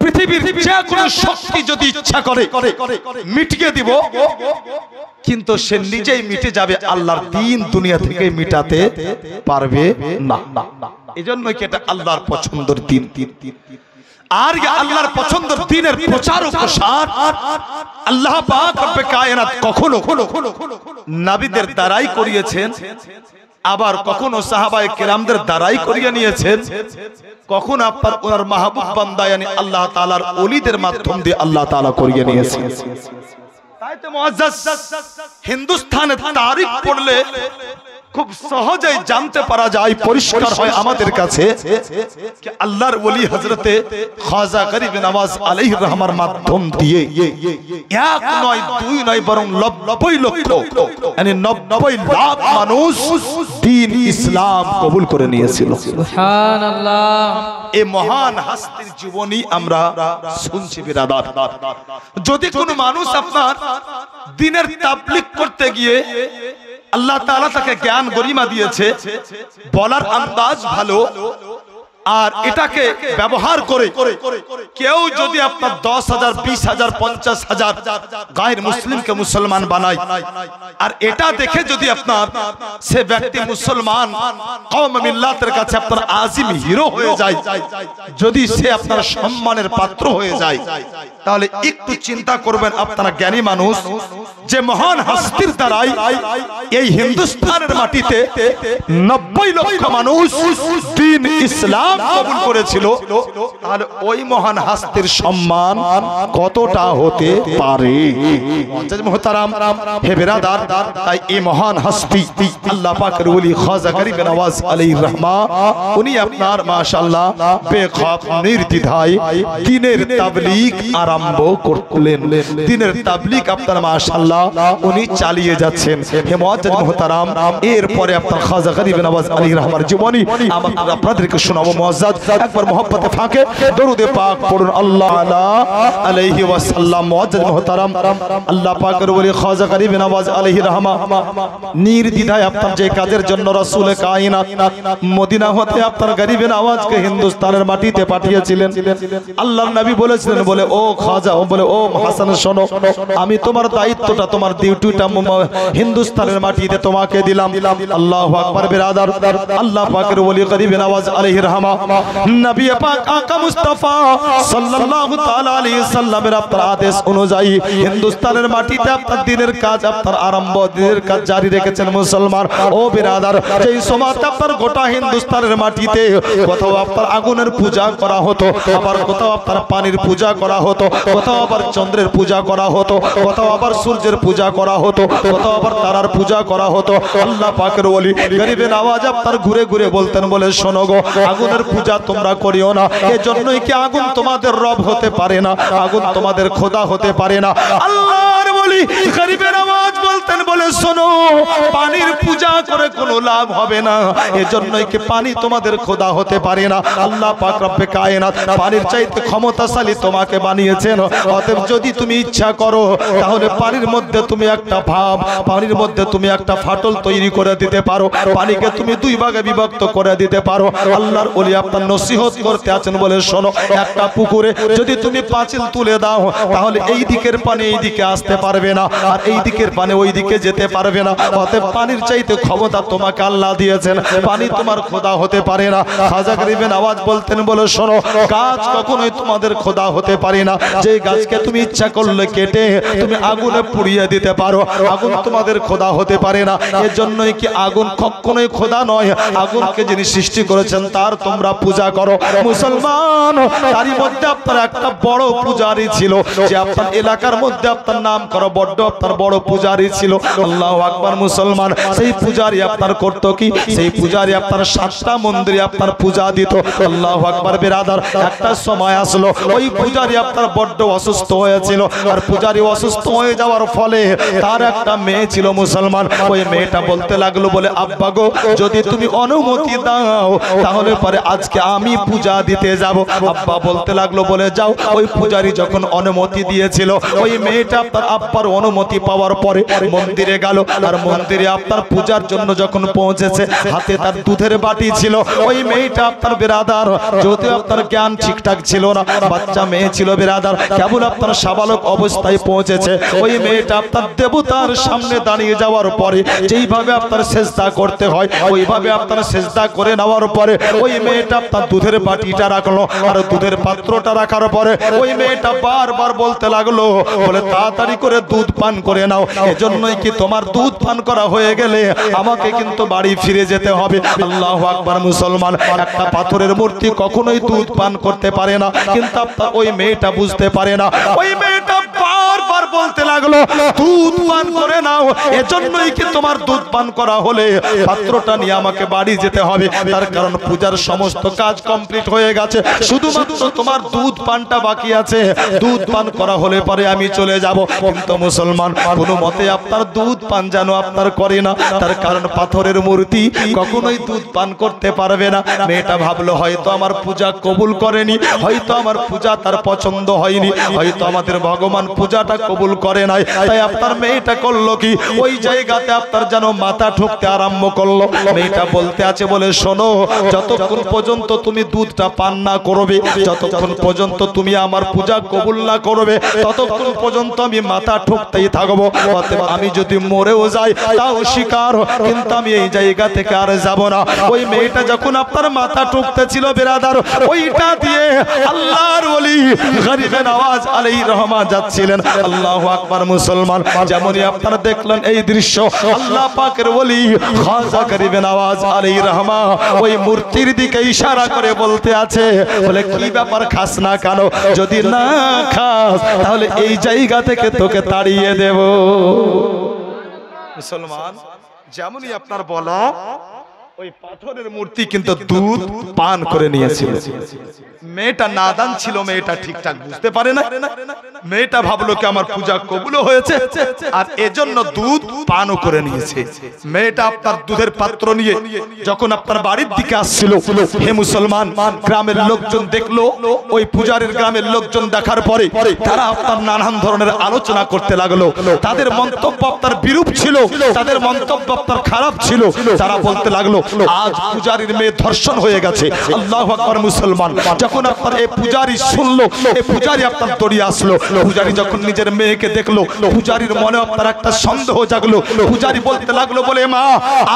পৃথিবীর যে কোনো শক্তি যদি ইচ্ছা করে মিটিয়ে দিব, কিন্তু সে নিজেই মিটে যাবে, আল্লাহর দিন দুনিয়া থেকে মিটাতে পারবে না। এজন্যই কি এটা আল্লাহর পছন্দের দিন। আর আল্লাহর পছন্দের দিনের প্রচার ও প্রসার আল্লাহ পাক রব্বে কায়নাত কখনো নবীদের দ্বারাই করিয়েছেন, আবার কখনো সাহাবায়ে কেরামদের দ্বারাই করিয়ে নিয়েছেন, কখনো আপনার ওনার মাহবুব বান্দা yani আল্লাহ তাআলার ওলিদের মাধ্যম দিয়ে আল্লাহ তাআলা করিয়ে নিয়েছেন। তাই তো মুআজ্জাজ হিন্দুস্তানের তারিখ পড়লে খুব সহজেই জানতে পারা যায়, পরিষ্কার হয় আমাদের কাছে যে আল্লাহর ওলি হযরতে খাজা গরিব নওয়াজ আলাইহির রহমার মাধ্যম দিয়ে এক নয় দুই নয় বরং 90 লক্ষ মানে 90 লাখ মানুষ দ্বীন ইসলাম কবুল করে নিয়েছিল। সুবহানাল্লাহ। এই মহান হাস্তির জীবনী আমরা শুনছি বিরাদার। যদি কোনো মানুষ আপনার দ্বীনের তাবলীগ করতে গিয়ে আল্লাহ তাআলা তাকে জ্ঞান গরিমা দিয়েছে, বলার আন্দাজ ভালো, আর এটাকে ব্যবহার করে কেউ যদি আপনার 10,000 20,000 50,000 গায়ের মুসলিমকে মুসলমান বানায়, আর এটা দেখে যদি আপনার সে ব্যক্তি মুসলমান কওম মিল্লাতের কাছে আপনার আজিম হিরো হয়ে যায়, যদি সে আপনার সম্মানের পাত্র হয়ে যায়, তাহলে একটু চিন্তা করবেন আপনারা জ্ঞানী মানুষ যে মহান হস্তির দ্বারাই এই হিন্দুস্তানের মাটিতে 90 লক্ষ মানুষ দ্বীন ইসলাম ইসলাম কবুল করেছিল, তাহলে ওই মহান হাস্তির সম্মান কতটা হতে পারে। মুআজ্জাজ মুহতারাম হে বিরাদার, তাই এই মহান হাস্তি আল্লাহ পাকের ওলি খাজা গরিব নওয়াজ আলাইহির রহমা, উনি আপনার মাশাআল্লাহ বেখৌফ নির্দ্বিধায় দ্বীনের তাবলীগ আরম্ভ করলেন। দ্বীনের তাবলীগ আপনার মাশাআল্লাহ উনি চালিয়ে যাচ্ছেন। হে মুআজ্জাজ মুহতারাম, এরপরে আপনার খাজা গরিব নওয়াজ আলাইহির রহমার জীবনী আপনাদেরকে শোনাবো। মুআজ্জাজ একবার মোহাব্বতে ফাঁকে দরুদে পাক পড়ুন আল্লাহ আলাইহি ওয়াসাল্লাম। মুআজ্জাজ মুহতারাম, আল্লাহ পাকের ওলি খাজা গরিব নওয়াজ আলাইহির রহমা নির্দ্বিধায় আপনার যে কাজের জন্য রাসূল কায়নাত মদিনা হতে আপনার গরিব নওয়াজকে হিন্দুস্তানের মাটিতে পাঠিয়েছিলেন, আল্লাহর নবী বলেছিলেন, বলে ও খাজা, বলে ও হাসান শোনো, আমি তোমার দায়িত্বটা, তোমার ডিউটিটা হিন্দুস্তানের মাটিতে তোমাকে দিলাম। আল্লাহু আকবার বিরাদার, আল্লাহ পাকের ওলি গরিব নওয়াজ আলাইহির রহমা নবী পাক আকা মুস্তাফা সাল্লাল্লাহু তাআলা আলাইহি সাল্লামের আপনার আদেশ অনুযায়ী হিন্দুস্তানের মাটিতে আপনার দ্বীনের কাজ আপনার আরম্ভ, দ্বীনের কাজ জারি রেখেছেন মুসলমান। ও বিরাদার, যেই সময়তে আপনার গোটা হিন্দুস্তানের মাটিতে কোথাও আপনার আগুনের পূজা করা হতো, আবার কোথাও আপনার পানির পূজা করা হতো, কোথাও আবার চন্দ্রের পূজা করা হতো, কোথাও আবার সূর্যের পূজা করা হতো, কোথাও আবার তারার পূজা করা হতো। আল্লাহ পাকের ওলি গরিব নওয়াজ আপনার ঘুরে ঘুরে বলতেন, বলে শোনো গো, আগুনের পূজা তোমরা করিও না, এজন্যই কি আগুন তোমাদের রব হতে পারে না, আগুন তোমাদের খোদা হতে পারে না। আল্লাহর ওলি গরিব নওয়াজ বলতেন, বলে শোনো, পানির পূজা করে কোনো লাভ হবে না, এজন্যই কি পানি তোমাদের খোদা হতে পারে না। আল্লাহ পাক রব্বে কায়নাত পানির চাইতে ক্ষমতাশালী তোমাকে বানিয়েছেন। অতএব যদি তুমি ইচ্ছা করো, তাহলে পানির মধ্যে তুমি একটা ভাব, পানির মধ্যে তুমি একটা ফাটল তৈরি করে দিতে পারো, পানিকে তুমি দুই ভাগে বিভক্ত করে দিতে পারো। আল্লাহর ওলি আপনার নসিহত করতে আছেন, বলে শোনো, একটা পুকুরে যদি তুমি পাঁচিল তুলে দাও, তাহলে এই দিকের পানি এই দিকে আসতে পারবে না, আর এই দিকের পানি ওই দিকে যেতে পারবে না। অতএব পানির চাইতে ক্ষমতা তোমাকে আল্লাহ দিয়েছেন, পানি তোমার খোদা হতে পারে না। খাজা গরিব নওয়াজ বলতেন, বলে শোনো, গাছ কখনোই তোমাদের খোদা হতে পারে না। যে গাছকে তুমি ইচ্ছা করলে কেটে তুমি আগুনে পুড়িয়ে দিতে পারো, আগুন তোমাদের খোদা হতে পারে না। এর জন্যই কি আগুন কখনোই খোদা নয়, আগুনকে যিনি সৃষ্টি করেছেন তার তোমরা পূজা করো। মুসলমান, তারই মধ্যে আপনার একটা বড় পূজারী ছিল, যে আপনার এলাকার মধ্যে আপনার নাম করা বড্ড আপনার বড় পূজারী ছিল। আল্লাহু আকবার। মুসলমান, সেই পূজারী আপনার করতো কি, সেই পূজারী আপনার 7টা মন্দিরে আপনার পূজা দিত। আল্লাহু আকবার বিরাদার, একটা সময় আসলো ওই পূজারী আপনার বড্ড অসুস্থ হয়েছিল, আর পূজারী অসুস্থ হয়ে যাওয়ার ফলে তার একটা মেয়ে ছিল। মুসলমান, ওই মেয়েটা বলতে লাগলো, বলে আব্বা গো, যদি তুমি অনুমতি দাও তাহলে পরে আজকে আমি পূজা দিতে যাব। আব্বা বলতে লাগলো, বলে যাও। ওই পূজারী যখন অনুমতি দিয়েছিল, ওই মেয়েটা আপনার আব্বার অনুমতি পাওয়ার পরে মন্দিরে গেল, আর মন্দিরে আপনার পূজার জন্য যখন পৌঁছেছে, হাতে তার দুধের বাটি ছিল। ওই মেয়েটা আপনার বিরাদার, যদিও আপনার জ্ঞান ঠিকঠাক ছিল না, বাচ্চা মেয়ে ছিল বিরাদার, কেবল আপনার সাবালক অবস্থায় পৌঁছেছে। ওই মেয়েটা আপনার দেবতার সামনে দাঁড়িয়ে যাওয়ার পরে যেইভাবে আপনার সেজদা করতে হয়, ওইভাবে আপনার সেজদা করে নেওয়ার পরে ওই মেয়েটা আপনার দুধের বাটিটা রাখলো, আর দুধের পাত্রটা রাখার পরে ওই মেয়েটা বারবার বলতে লাগলো, বলে তাড়াতাড়ি করে দুধ পান করে নাও, এজন্যই কি তোমার দুধ পান করা হয়ে গেলে আমাকে কিন্তু বাড়ি ফিরে যেতে হবে। আল্লাহু আকবার। মুসলমান, একটা পাথরের মূর্তি কখনোই দুধ পান করতে পারে না, কিন্তু আপনার ওই মেয়েটা বুঝতে পারে না। ওই মেয়েটা বারবার বলতে লাগলো, দুধ পান করে নাও, এজন্যই কি তোমার দুধ পান করা হলে পাত্রটা নিয়ে আমাকে বাড়ি যেতে হবে, তার কারণ পূজার সমস্ত কাজ কমপ্লিট হয়ে গেছে, শুধুমাত্র তোমার দুধ পানটা বাকি আছে, দুধ পান করা হলে পরে আমি চলে যাব। কিন্তু মুসলমান, কোনো মতে আপনার দুধ পান যেন আপনার করে না, তার কারণ পাথরের মূর্তি কখনোই দুধ পান করতে পারবে না। মেয়েটা ভাবলো, হয়তো আমার পূজা কবুল করেনি, হয়তো আমার পূজা তার পছন্দ হয়নি, হয়তো আমাদের ভগবান পূজাটা কবুল করে নাই। তাই আপনার মেয়েটা করলো কি, ওই জায়গাতে আপনার যেন মাথা ঠুকতে আরম্ভ করলো। মেয়েটা বলতে আছে, বলে শোনো, যতক্ষণ পর্যন্ত তুমি দুধটা পান না করবে, যতক্ষণ পর্যন্ত তুমি আমার পূজা কবুল না করবে, ততক্ষণ পর্যন্ত আমি মাথা ঠুকতেই থাকবো। অতএব আমি যদি মরেও যাই তাও স্বীকার, কিন্তু আমি এই জায়গা থেকে আর যাব না। ওই মেয়েটা যখন আপনার মাথা ঠুকতে ছিল বিরাদার, ওইটা দিয়ে আল্লাহর ওলি গরিব নওয়াজ আলাইহির রহমা যাচ্ছিলেন। আল্লাহু আকবার। মুসলমান, যেমনই আপনারা দেখলেন এই দৃশ্য, আল্লাহ পাকের ওলি খাজা গরিবে নওয়াজ আলাইহির রহমা ওই মূর্তির দিকে ইশারা করে বলতে আছে, বলে কি ব্যাপার খাস না কেন? যদি না খাস তাহলে এই জায়গা থেকে তোকে তাড়িয়ে দেব। মুসলমান, যেমনই আপনার বলা, ওই পাথরের মূর্তি কিন্তু দুধ পান করে নিয়েছিল। মেয়েটা নাদান ছিল, মেয়েটা ঠিকঠাক বুঝতে পারে না। মেয়েটা ভাবলো কি আমার পূজা কবুল হয়েছে, আর এজন্য দুধ পানও করে নিয়েছে। মেয়েটা আপনার দুধের পাত্র নিয়ে যখন আপনার বাড়ির দিকে আসছিল, হে মুসলমান, গ্রামের লোকজন দেখলো, ওই পূজারীর গ্রামের লোকজন দেখার পরে তারা আপনার নানান ধরনের আলোচনা করতে লাগলো। তাদের মন্তব্য আপনার বিরূপ ছিল, তাদের মন্তব্য আপনার খারাপ ছিল। তারা বলতে লাগলো, আজ পূজারীর মেয়ে ধর্ষণ হয়ে গেছে। আল্লাহু আকবার। মুসলমান, যখন আপনার এই পূজারী শুনলো, এই পূজারী আপনার দড়িয়ে আসলো। পূজারী যখন নিজের মেয়েকে দেখলো, পূজারীর মনে আপনার একটা সন্দেহ জাগলো। পূজারী বলতে লাগলো, বলে মা,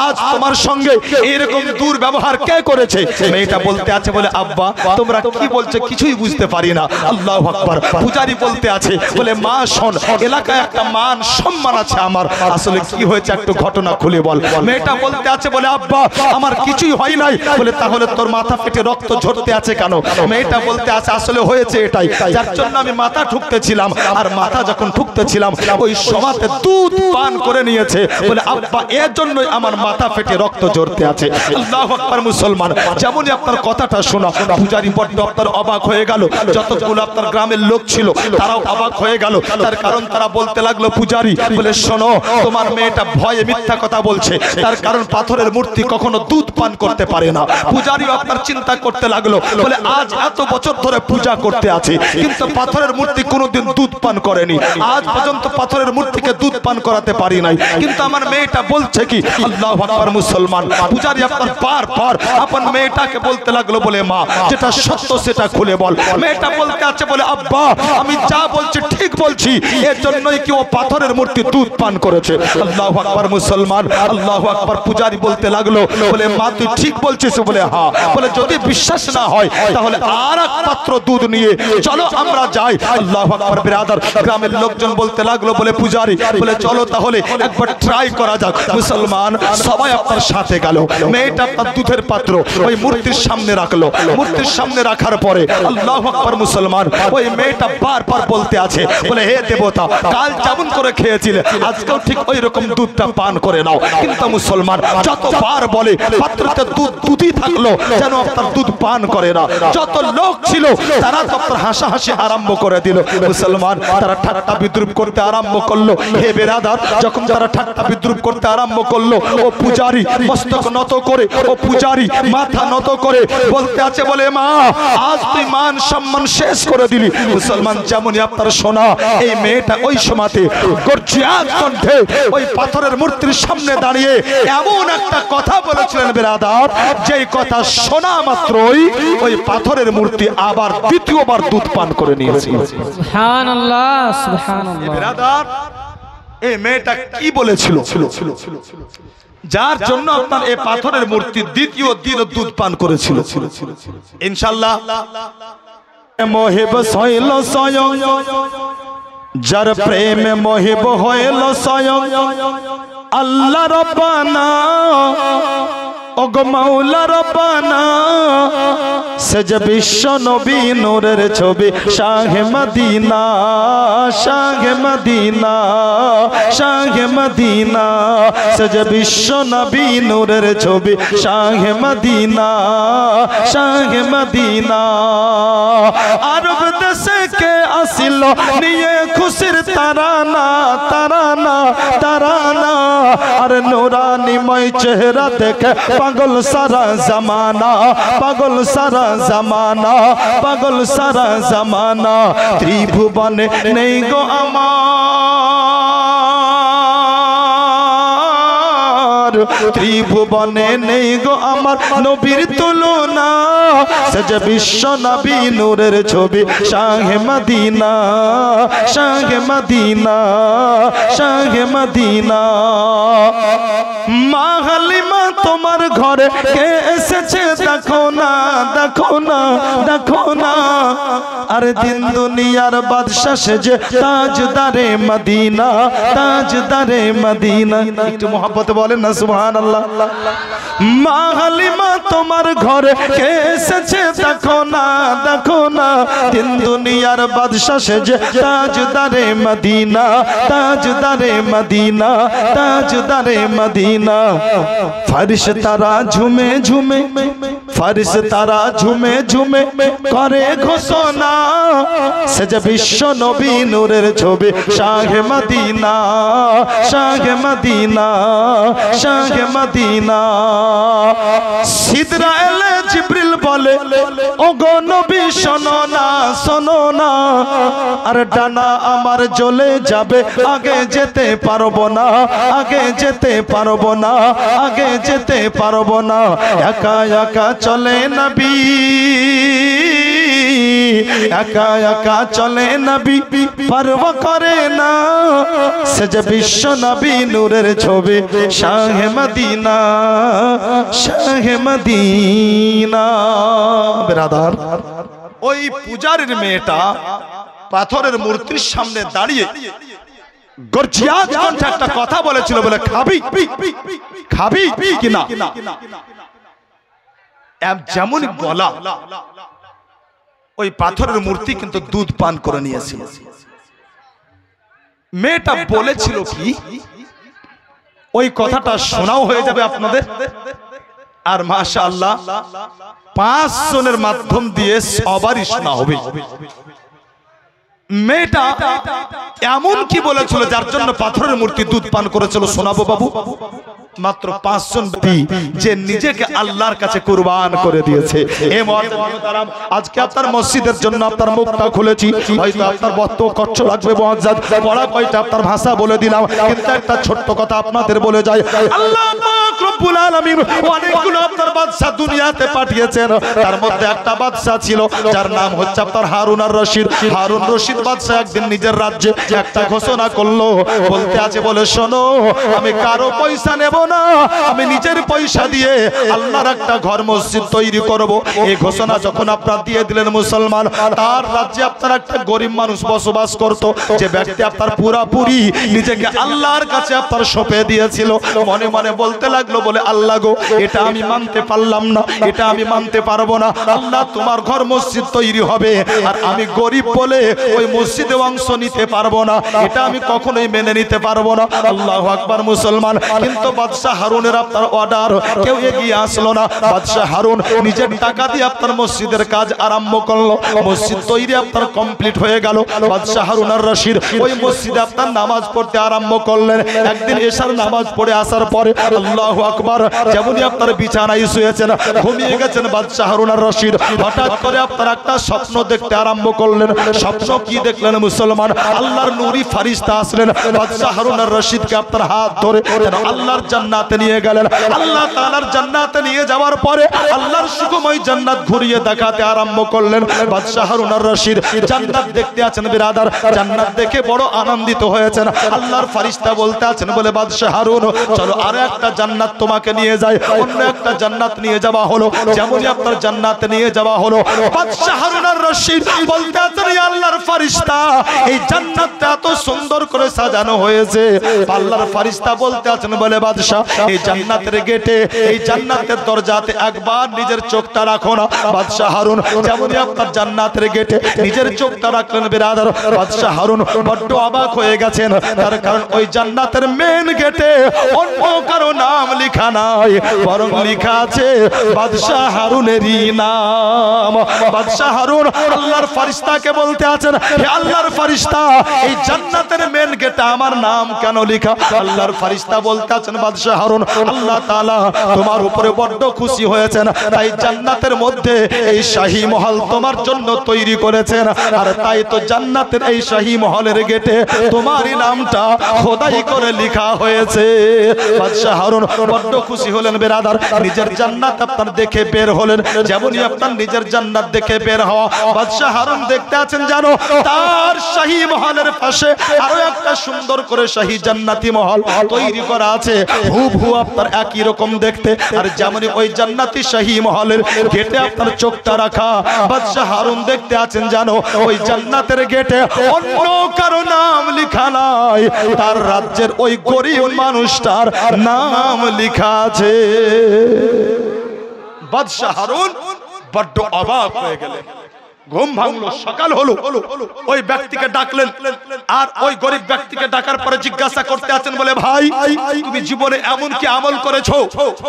আজ তোমার সঙ্গে এরকম দুর্ব্যবহার কে করেছে? মেয়েটা বলতে আছে, বলে আব্বা, তোমরা কি বলছো কিছুই বুঝতে পারি না। আল্লাহু আকবার। পূজারী বলতে আছে, বলে মা শোন, এলাকায় একটা মান সম্মান আছে আমার, আসলে কি হয়েছে একটু ঘটনা খুলে বল। মেয়েটা বলতে আছে, বলে আব্বা, আমার কিছুই হয় নাই। বলে তাহলে তোর মাথা ফেটে রক্ত ঝরতে আছে কেন? মেয়েটা বলতে আছে, আসলে হয়েছে এটাই, যার জন্য আমি মাথা ঠুকতেছিলাম, আর মাথা যখন ঠুকতেছিলাম ওই সময়তে দুধ পান করে নিয়েছে। বলে আব্বা, এর জন্যই আমার মাথা ফেটে রক্ত ঝরতে আছে। আল্লাহু আকবার। মুসলমান, যেমনই আপনার কথাটা শোনা, পূজারী বড্ড আপনার অবাক হয়ে গেল। যতগুলো আপনার গ্রামের লোক ছিল তারাও অবাক হয়ে গেল। তার কারণ তারা বলতে লাগলো, পূজারী, বলে শোনো, তোমার মেয়েটা ভয়ে মিথ্যা কথা বলছে। তার কারণ পাথরের মূর্তি কখনো দুধ পান করতে পারে না। পূজারী আপনার চিন্তা করতে লাগলো, বলে আজ এত বছর ধরে পূজা করতে আছে, কিন্তু পাথরের মূর্তি কোনোদিন দুধ পান করেনি। আজ পর্যন্ত পাথরের মূর্তিকে দুধ পান করাতে পারি নাই, কিন্তু আমার মেয়েটা বলছে কি? আল্লাহু আকবার। মুসলমান, পূজারী আপনার বারবার আপন মেয়েটাকে বলতে লাগলো, বলে মা, যেটা সত্য সেটা খুলে বল। মেয়েটা বলতে আছে, বলে আব্বা, আমি যা বলছি ঠিক বলছি, এর জন্যই কি ও পাথরের মূর্তি দুধ পান করেছে। আল্লাহু আকবার। মুসলমান, আল্লাহু আকবার। পূজারী বলতে লাগলো, বলে মা, তুই ঠিক বলছিস? বলে হ্যাঁ। বলে যদি বিশ্বাস না হয় তাহলে আর এক পাত্র দুধ নিয়ে চলো আমরা যাই। আল্লাহু আকবার। বিরাদার, গ্রামের লোকজন বলতে লাগলো, বলে পূজারী, বলে চলো তাহলে একবার ট্রাই করা যাক। মুসলমান, সবাই আপনার সাথে গেল। মেয়েটা আপনার দুধের পাত্র ওই মূর্তির সামনে রাখলো। মূর্তির সামনে রাখার পরে আল্লাহু আকবার। মুসলমান, ওই মেয়েটা বারবার বলতে আছে, বলে হে দেবতা, কাল যেমন করে খেয়েছিলে আজকেও ঠিক ওই রকম দুধটা পান করে নাও। কিন্তু মুসলমান যতবার বলে, পাত্রতে দুধ দুধই থাকলো, যেন আপনার দুধ পান করে না। যত লোক ছিল তারা তো আপনার হাসাহাসি আরম্ভ করে দিল। মুসলমান, তারা ঠাট্টা বিদ্রুপ করতে আরম্ভ করলো। হে বেরাদার, যখন তারা ঠাট্টা বিদ্রুপ করতে আরম্ভ করলো, ও পূজারী মস্তক নত করে, ও পূজারী মাথা নত করে বলতে আছে, বলে মা, আজ তুই মান সম্মান শেষ করে দিলি। মুসলমান, যেমনই আপনার শোনা, এই মেয়েটা ওই সময়তে গর্জিয়াস কণ্ঠে ওই পাথরের মূর্তির সামনে দাঁড়িয়ে এমন একটা কথা বলেছিলেন বেরাদার, যেই কথা শোনা মাত্রই ওই পাথরের মূর্তি আবার দ্বিতীয়বার দুধ পান করে নিয়েছে। সুবহানাল্লাহ, সুবহানাল্লাহ। বেরাদার, এই মেয়েটা কি বলেছিল, যার জন্য আপনার এই পাথরের মূর্তি দ্বিতীয় দিন দুধ পান করেছিল? ইনশাআল্লাহ মহিব হইল স্বয়ং, যার প্রেমে মহিব হইল স্বয়ং আল্লাহ রব্বানা, ওগো মাওলা রব্বানা, সে যে বিশ্ব নবী নূরের ছবি, শাহে মদিনা, শাহে মদিনা, শাহে মদিনা, সে যে বিশ্ব নবী নূরের ছবি, শাহে মদিনা, শাহে মদিনা। আরব দেশে কে আসিল নিয়ে খুশির তারানা, তারানা, তারানা, আর নুরানিময় চেহারা দেখে পাগল সারা জামানা, পাগল সারা জামানা, পাগল সারা জামানা। ত্রিভুবনে নেই গো আমার, ত্রিভুবনে নেই গো আমার নবীর তুলনা, সে যে বিশ্ব নবী নূরের ছবি, শাহে মদিনা, শাহে মদিনা, শাহে মদিনা। মা হালিমা তোমার ঘরে কে এসেছে দেখো না দেখো না দেখো না আরে দিন দুনিয়ার বাদশা সেজে তাজদারে মদিনা তাজদারে মদিনা একটু মোহাব্বতে বলেন না সুবহানাল্লাহ মা হালিমা তোমার ঘরে কে এসেছে দেখো না দেখো না দিন দুনিয়ার বাদশা সেজে তাজদারে মদিনা তাজদারে মদিনা তাজদারে মদিনা ফরিশতারা ঝুমে ঝুমে ফরিশতারা ঝুমে ঝুমে করে ঘোষণা সেজে বিশ্ব নবী নূরের ছবি শাহে মদিনা শাহে মদিনা শাহে মদিনা সিদরা এলে জিবরিল বলে ওগো নবী শোনো না শোনো না আর ডানা আমার জ্বলে যাবে আগে যেতে পারবো না আগে যেতে পারবো না আগে যেতে পারবো না একা একা চলে নবী একা একা চলে নবী পরোয়া করে না সেজে বিশ্ব নবী নূরের ছবি শাহে মদিনা শাহে মদিনা বেরাদার ওই পূজারীর মেয়েটা পাথরের মূর্তির সামনে দাঁড়িয়ে গর্জিয়াস কণ্ঠে একটা কথা বলেছিল বলে খাবি খাবি কিনা যেমন গলা ওই পাথরের মূর্তি কিন্তু দুধ পান করে নিয়েছিল মেয়েটা বলেছিল কি ওই কথাটা শোনাও হয়ে যাবে আপনাদের আর মাশাআল্লাহ 5 জনের মাধ্যম দিয়ে সবারই শোনা হবে মেয়েটা এমন কি বলেছিল যার জন্য পাথরের মূর্তি দুধ পান করেছিল শোনাবো বাবু মাত্র 5 জন ব্যক্তি যে নিজেকে আল্লাহর কাছে কুরবান করে দিয়েছে এই মুআজ্জাজ আজকে আপনার মসজিদের জন্য আপনার মুখটা খুলেছি হয়তো আপনার বক্তব্য কষ্ট লাগবে মুআজ্জাজ বড় কয়টা আপনার ভাষা বলে দিলাম কিন্তু একটা ছোট্ট কথা আপনাদের বলে যায় আল্লাহ পাক রব্বুল আলামিন অনেকগুলো আপনার বাদশা দুনিয়াতে পাঠিয়েছেন তার মধ্যে একটা বাদশা ছিল যার নাম হচ্ছে আপনার হারুন আর রশিদ হারুন রশিদ বাদশা একদিন নিজের রাজ্যে একটা ঘোষণা করলো বলতে আছে বলে শোনো আমি কারো পয়সা নেব না আমি নিজের পয়সা দিয়ে আল্লাহর একটা ঘর মসজিদ তৈরি করব এই ঘোষণা যখন আপনারা দিয়ে দিলেন মুসলমান তার রাজ্যে আপনার একটা গরিব মানুষ বসবাস করত যে ব্যক্তি আপনার পুরাপুরি নিজেকে আল্লাহর কাছে আপনার সঁপে দিয়েছিল মনে মনে বলতে লাগলো বলে আল্লাহ গো এটা আমি মানতে পারলাম না এটা আমি মানতে পারবো না আল্লাহ তোমার ঘর মসজিদ তৈরি হবে আর আমি গরিব বলে ওই মসজিদে অংশ নিতে পারবো না এটা আমি কখনোই মেনে নিতে পারবো না আল্লাহু আকবার মুসলমান কিন্তু বাদশা হারুনের আপনার অর্ডার কেউ এগিয়ে আসলো না বাদশা হারুন নিজের টাকা দিয়ে আপনার মসজিদের কাজ আরম্ভ করলো মসজিদ তৈরি আপনার কমপ্লিট হয়ে গেল বাদশা হারুন আর রশিদ ওই মসজিদে আপনার নামাজ পড়তে আরম্ভ করলেন একদিন এশার নামাজ পড়ে আসার পরে আল্লাহু আকবার যেমনই আপনার বিছানায় শুয়েছেন ঘুমিয়ে গেছেন বাদশা হারুন আর রশিদ হঠাৎ করে আপনার একটা স্বপ্ন দেখতে আরম্ভ করলেন স্বপ্ন কি দেখলেন মুসলমান আল্লাহর নূরি ফেরেশতা আসলেন বাদশা হারুন আর রশিদকে আপনার হাত ধরে আল্লাহর জান্নাতে নিয়ে গেলেন আল্লাহ তাআলার জান্নাতে নিয়ে যাওয়ার পরে আল্লাহর সুখময় জান্নাত ঘুরিয়ে দেখাতে আরম্ভ করলেন বাদশা হারুন আর রশিদ জান্নাত দেখতে আছেন বিরাদার জান্নাত দেখে বড় আনন্দিত হয়েছেন আল্লাহর ফেরেশতা বলতে আছেন বলে বাদশা হারুন চলো আরো একটা জান্নাত তোমাকে নিয়ে যাই অন্য একটা জান্নাত নিয়ে যাওয়া হলো যেমনই আপনার জান্নাতে নিয়ে যাওয়া হলো বাদশা হারুন আর রশিদ বলতে আছেন আল্লাহর ফেরেশতা এই জান্নাতটা এত সুন্দর করে সাজানো হয়েছে আল্লাহর ফেরেশতা বলতে আছেন বলে বাদশা এই জান্নাতের গেটে এই জান্নাতের দরজাতে একবার নিজের চোখটা রাখো না বাদশা হারুন যেমনই আপনার জান্নাতের গেটে নিজের চোখটা রাখলেন বিরাদার বাদশা হারুন বড্ড অবাক হয়ে গেছেন তার কারণ ওই জান্নাতের মেন গেটে অন্য কারো নাম লেখা নাই বরং লেখা আছে বাদশা হারুনেরই নাম বাদশা হারুন আল্লাহর ফেরেশতাকে বলতে আছেন হে আল্লাহর ফেরেশতা এই জান্নাতের মেন গেটে আমার নাম কেন লেখা আল্লাহর ফেরেশতা বলতে আছেন বাদশা হারুন আল্লাহ তাআলা তোমার উপরে বড্ড খুশি হয়েছেন তাই জান্নাতের মধ্যে এই শাহী মহল তোমার জন্য তৈরি করেছেন আর তাই তো জান্নাতের এই শাহী মহলের গেটে তোমারই নামটা খোদাই করে লেখা হয়েছে বাদশা হারুন বড্ড খুশি হলেন বিরাদার নিজের জান্নাত আপনার দেখে বের হলেন যেমনই আপনার নিজের জান্নাত দেখে বের হওয়া বাদশা হারুন দেখতে আছেন জানো তার শাহী মহলের পাশে আরো একটা সুন্দর করে শাহী জান্নাতি মহল তৈরি করা আছে, হুবহু আপনার একই রকম দেখতে। আর যেমন ওই জান্নাতি শাহী মহলের গেটে আপনার চোখটা রাখা বাদশা হারুন দেখতে আছেন, জানো ওই জান্নাতের গেটে অন্য কারো নাম লেখা নাই, তার রাজ্যের ওই গরিব মানুষটার নাম লেখা আছে। বাদশা হারুন বড্ড অবাক হয়ে গেলেন। ঘুম ভাঙলো, সকাল হলো, ওই ব্যক্তিকে ডাকলেন, আর ওই গরিব ব্যক্তিকে ডাকার পরে জিজ্ঞাসা করতে আছেন, বলে ভাই তুমি জীবনে এমন কি আমল করেছো,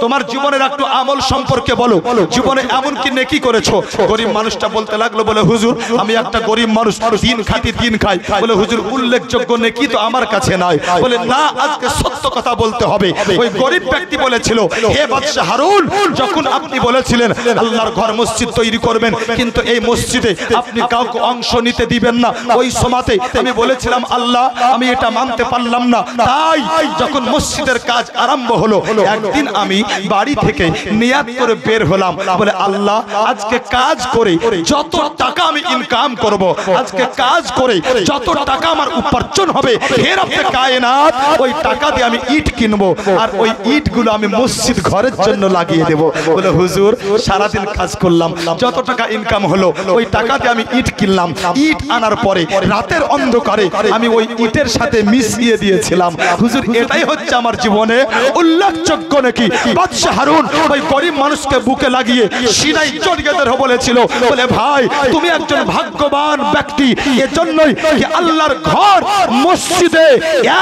তোমার জীবনের একটু আমল সম্পর্কে বলো, জীবনে এমন কি নেকি করেছো। গরিব মানুষটা বলতে লাগলো, বলে হুজুর আমি একটা গরিব মানুষ, দিন খাটি দিন খাই। বলে হুজুর উল্লেখযোগ্য নেকি তো আমার কাছে নাই। বলে না, আজকে সত্য কথা বলতে হবে। ওই গরিব ব্যক্তি বলেছিল, হে বাদশা হারুন, যখন আপনি বলেছিলেন আল্লাহর ঘর মসজিদ তৈরি করবেন, কিন্তু এই মসজিদে আপনি কাউকে অংশ নিতে দিবেন না, ওই সময়তে আমি বলেছিলাম আল্লাহ আমি এটা মানতে পারলাম না, তাই যখন মসজিদের কাজ আরম্ভ হলো একদিন আমি বাড়ি থেকে নিয়াত করে বের হলাম, বলে আল্লাহ আজকে কাজ করে যত টাকা আমি ইনকাম করব, আজকে কাজ করে যত টাকা আমার উপার্জন হবে, হে রব্বে কায়নাত ওই টাকা দিয়ে আমি ইট কিনবো, আর ওই ইটগুলো আমি মসজিদ ঘরের জন্য লাগিয়ে দেব। বলে হুজুর সারাদিন কাজ করলাম, যত টাকা ইনকাম হলো ওই টাকাতে আমি ইট কিনলাম, ইট আনার পরে রাতের অন্ধকারে আমি ওই ইটের সাথে মিশিয়ে দিয়েছিলাম। হুজুর এটাই হচ্ছে আমার জীবনে উল্লেখযোগ্য নাকি। বাদশা হারুন ওই গরিব মানুষকে বুকে লাগিয়ে সিনাই জড়িয়ে ধরে বলেছিল, বলে ভাই তুমি একজন ভাগ্যবান ব্যক্তি, এজন্যই কি আল্লাহর ঘর মসজিদে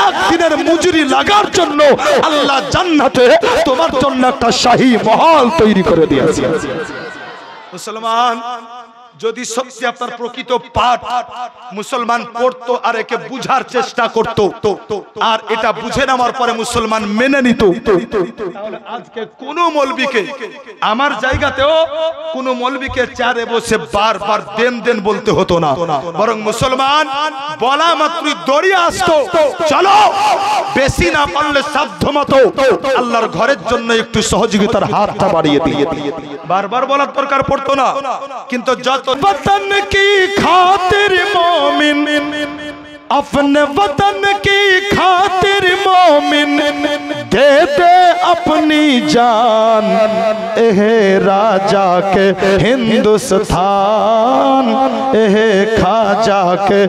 একদিনের মজুরি লাগার জন্য আল্লাহ জান্নাতে তোমার জন্য একটা শাহী মহল তৈরি করে দিয়েছে। মুসলমান যদি সত্যি আপনার প্রকৃত পাঠ মুসলমান পড়তো আর একে বুঝার চেষ্টা করত, আর এটা বুঝে নেওয়ার পরে মুসলমান মেনে নিত, তাহলে আজকে কোন মৌলবীকে, আমার জায়গাতেও কোন মৌলবীকে চেয়ারে বসে বারবার দেন দেন বলতে হতো না, বরং মুসলমান বলা মাত্রই দৌড়িয়ে আসতো, চলো বেশি না পারলে সাধ্য মতো আল্লাহর ঘরের জন্য একটু সহযোগিতার হাতটা বাড়িয়ে দিয়ে বারবার বলার দরকার পড়তো না। কিন্তু যত वतन की खातिर मोमिन, अपने वतन की खातिर मोमिन दे दे अपनी जान, एहे राजा के हिंदुस्तान, एहे खाजा के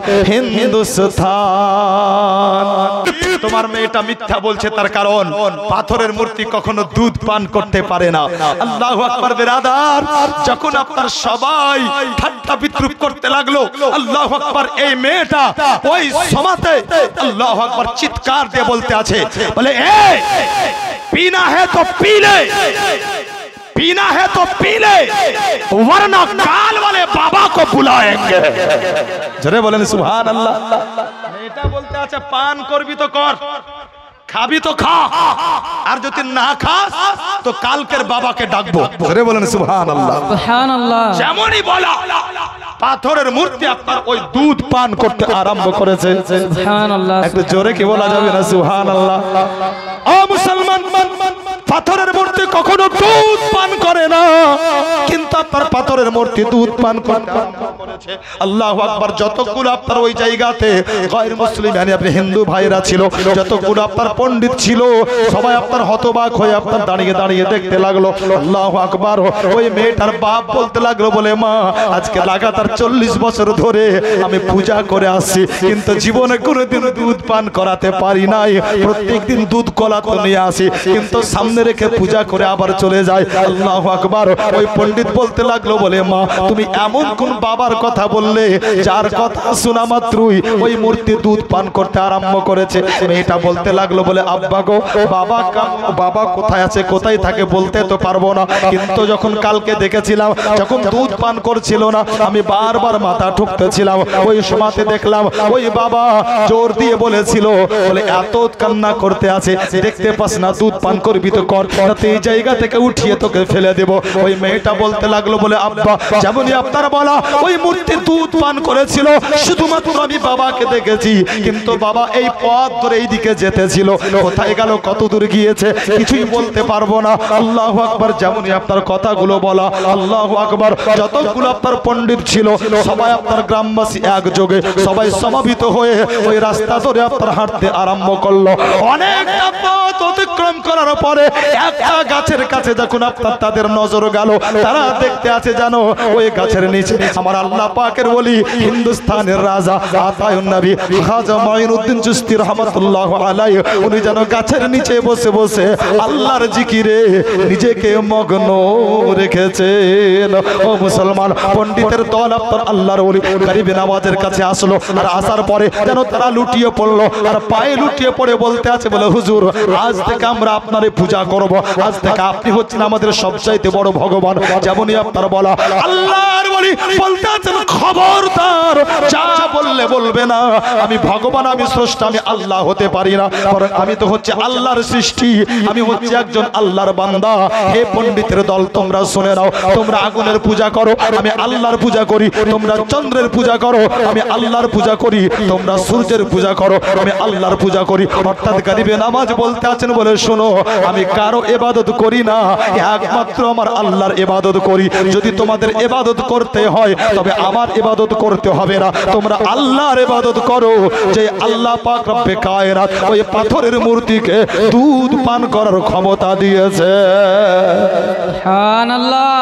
हिंदुस्तान। তোমার মেয়েটা মিথ্যা বলছে, তার কারণ পাথরের মূর্তি কখনো দুধ পান করতে পারে না। আল্লাহু আকবার বেরাদার, যখন আপনার সবাই ঠাট্টা বিদ্রুপ করতে লাগলো, আল্লাহু আকবার এই মেয়েটা ওই সমাতে আল্লাহু আকবার চিৎকার দিয়ে বলতে আছে, বলে এ पीना है तो पी ले, पीना है तो पी ले, वरना काल वाले बाबा को बुलाएंगे। जरे बोलें सुभान अल्लाह। बेटा बोलते अच्छा पान करबी तो कर, খাবি তো খা, আর যদি না খাস তো কালকের বাবাকে ডাকবো। জোরে বলেন সুবহানাল্লাহ। সুবহানাল্লাহ। যেমনই বলা পাথরের মূর্তি আপনার ওই দুধ পান করতে আরম্ভ করেছে। সুবহানাল্লাহ। একটু জোরে কি বলা যাবে না সুবহানাল্লাহ। ও মুসলমান, পাথরের মূর্তি কখনো দুধ পান করে না, কিন্তু আপনার পাথরের মূর্তি দুধ পান করতে করেছে। আল্লাহু আকবার। যতগুলো আপনার ওই জায়গাতে গায়র মুসলিম মানে আপনি হিন্দু ভাইরা ছিল, যতগুলো আপনার পণ্ডিত ছিল, সবাই আপনার হতবাক হয়ে আপনার দাঁড়িয়ে দাঁড়িয়ে দেখতে লাগলো। আল্লাহু আকবার। ওই মেয়েটার বাপ বলতে লাগলো, বলে মা আজকে লাগাতার 40 বছর ধরে আমি পূজা করে আসছি, কিন্তু জীবনে কোনোদিন দুধ পান করাতে পারি নাই। প্রত্যেকদিন দুধ কলা তো নিয়ে আসি, কিন্তু সামনে রেখে পূজা করে আবার চলে যায়। আল্লাহু আকবার। ওই পণ্ডিত বলতে লাগলো, বলে মা তুমি এমন কোন বাবার কথা বললে যার কথা শোনা মাত্রই ওই মূর্তি দুধ পান করতে আরম্ভ করেছে? মেয়েটা বলতে লাগলো, বলে আব্বা গো, বাবা কোথায় আছে কোথায় থাকে বলতে তো পারবো না, কিন্তু যখন কালকে দেখেছিলাম যখন দুধ পান করছিল না, আমি বারবার মাথা ঠুকতেছিলাম, ওই সময়তে দেখলাম ওই বাবা জোর দিয়ে বলেছিল, বলে এত কান্না করতে আছে, দেখতে পাস না দুধ পান করবি তো কর, তাতে এই জায়গা থেকে উঠিয়ে তোকে ফেলে দেব। ওই মেয়েটা বলতে লাগলো বলে আব্বা যেমনই আপনার বলা ওই মূর্তির দুধ পান করেছিল, শুধুমাত্র আমি বাবাকে দেখেছি, কিন্তু বাবা এই পথ ধরে এই দিকে যেতেছিল, কোথায় গেল কত দূর গিয়েছে কিছুই বলতে পারবো না। আল্লাহু আকবার। যেমনই আপনার কথাগুলো বলা, আল্লাহু আকবার, যতগুলো আপনার পণ্ডিত ছিল সবাই আপনার গ্রামবাসী একযোগে সবাই সমাবেত হয়ে ওই রাস্তা ধরে আপনার হাঁটতে আরম্ভ করলো। অনেকটা পথ অতিক্রম করার পরে একটা গাছের কাছে যখন আপনার তাদের নজর গেল, তারা দেখতে আছে জানো ওই গাছের নিচে আমার আল্লাহ পাকের ওলি হিন্দুস্তানের রাজা আতাউন নবী খাজা মাইনুদ্দিন চিশতি রাহমাতুল্লাহ আলাইহি, উনি যেন গাছের নিচে বসে বসে আল্লাহর জিকিরে নিজেকে মগ্ন রেখেছেন। ও মুসলমান, পণ্ডিতের দল আপনার আল্লাহর ওলি গরিবে নওয়াজের কাছে আসলো, আর আসার পরে যেন তারা লুটিয়ে পড়লো, আর পায়ে লুটিয়ে পড়ে বলতে আছে বলে হুজুর আজ থেকে আমরা আপনারই পূজা করব, আজ থেকে আপনি হচ্ছেন আমাদের সবচাইতে বড় ভগবান। যেমনই আপনার বলা আল্লাহর ওলি বলতে আছেন খবরদার যা বললে বলবে না, আমি ভগবান, আমি স্রষ্টা, আমি আল্লাহ হতে পারি না, বরং আমি তো হচ্ছে আল্লাহর সৃষ্টি, আমি হচ্ছে একজন আল্লাহর বান্দা। হে পণ্ডিতের দল তোমরা শুনে নাও, তোমরা আগুনের পূজা করো, আমি আল্লাহর পূজা করি, তোমরা চন্দ্রের পূজা করো, আমি আল্লাহর পূজা করি, তোমরা সূর্যের পূজা করো, আমি আল্লাহর পূজা করি। অর্থাৎ গরিবে নামাজ বলতে আছেন বলে শোনো আমি কারো ইবাদত করি না, একমাত্র আমার আল্লাহর ইবাদত করি। যদি তোমাদের ইবাদত করতে হয় তবে আমার ইবাদত করতে হবে না, তোমরা আল্লাহর ইবাদত করো যে আল্লাহ পাক রব্বে কায়নাত ওই পাথরের মূর্তিকে দুধ পান করার ক্ষমতা দিয়েছে। সুবহানাল্লাহ।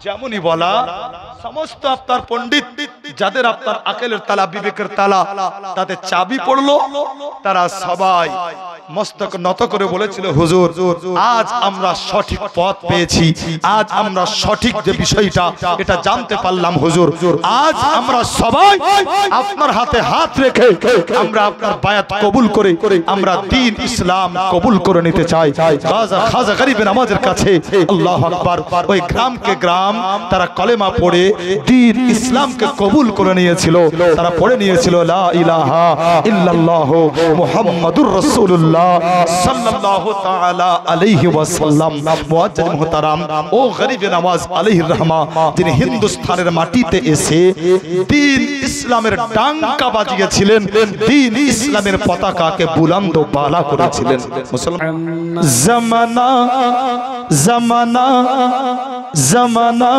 যেমনই বলা সমস্ত আপনার পণ্ডিত যাদের আপনার আকেলের তালা বিবেকের তালা তাদের চাবি পড়লো, তারা সবাই মস্তক নত করে বলেছিল হুজুর আজ আমরা সঠিক পথ পেয়েছি, আজ আমরা সঠিক যে বিষয়টা এটা জানতে পারলাম হুজুর, আজ আমরা সবাই আপনার হাতে হাত রেখে আমরা আপনার বায়াত কবুল করে আমরা দ্বীন ইসলাম কবুল করে নিতে চাই। খাজা গরিবে নওয়াজের কাছে আল্লাহু আকবার, ওই গ্রামকে গ্রাম তারা কলেমা পড়ে দ্বীন ইসলামকে কবুল করে নিয়েছিল, তারা পড়ে নিয়েছিল লা ইলাহা ইল্লাল্লাহ মুহাম্মাদুর রাসূলুল্লাহ সাল্লাল্লাহু তাআলা আলাইহি ওয়াসাল্লাম। মুআজ্জিজ মুহতারাম ও গরিবে নওয়াজ আলাইহির রাহমা, যিনি হিন্দুস্তানের মাটিতে এসে দ্বীন ইসলামের ডাঙ্কা বাজিয়েছিলেন, দ্বীন ইসলামের পতাকাকে বুলন্দ বালা করেছিলেন। মুসলমান জামানা জামানা জামানা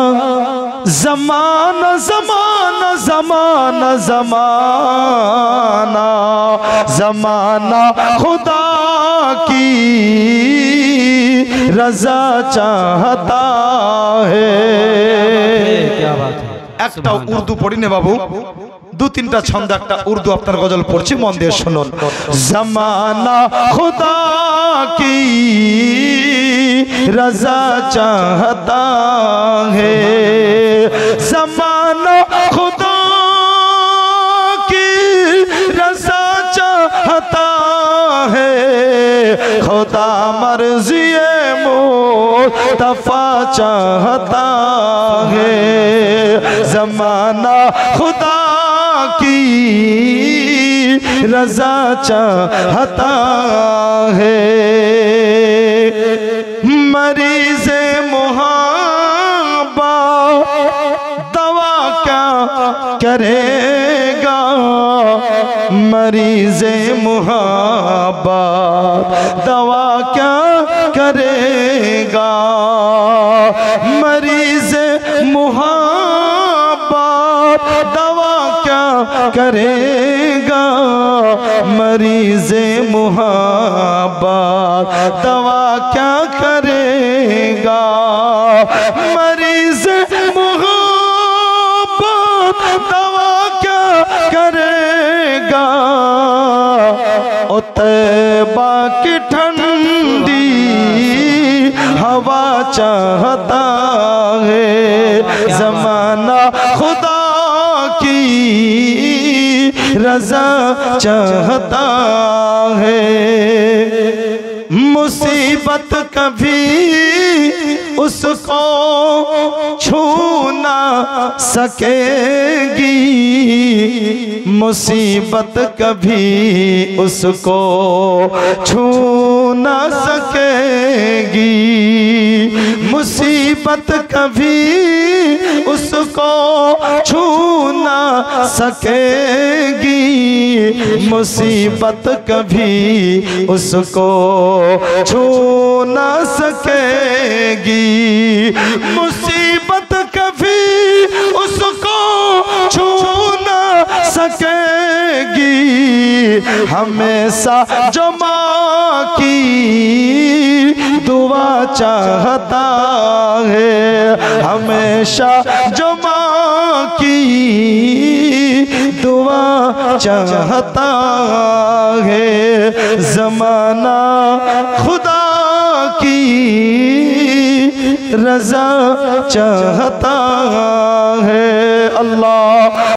জামানা জামানা জামানা জামানা জামানা खुदा की रजा चाहता है। क्या बात है। একটা উর্দু পড়ি নে বাবু, দু তিনটা ছন্দ একটা উর্দু আপনার গজল পড়ছি, মন দিয়ে শুনুন। জামানা খুদা কি रजा चाहता है, जमाना खुदा की रजा चाहता है, खुदा मर्ज़ी मुस्तफ़ा चाहता है, जमाना खुदा की रजा चाहता है। मरीज़े मुहाबा दवा क्या करेगा, मरीज़े मुहाबा दवा क्या करेगा, मरीज़े मुहाबा दवा क्या करेगा, मरीज़े मुहाबा दवा क्या करेगा, मरीज़े मुहाबत दवा क्या करेगा, ओ तैबा की ठंडी हवा चाहता है, ज़माना खुदा की रज़ा चाहता है। मुसीबत कभी उसको छू ना सकेगी, मुसीबत कभी उसको छू ना सकेगी, मुसीबत कभी उसको छू ना सकेगी, मुसीबत कभी उसको छू ना सकेगी, मुसीबत कभी उसको छू ना सकेगी। हमेशा जो माँ की दुआ चाहता है, हमेशा जो माँ की दुआ चाहता है, ज़माना खुदा की रज़ा चाहता है। अल्लाह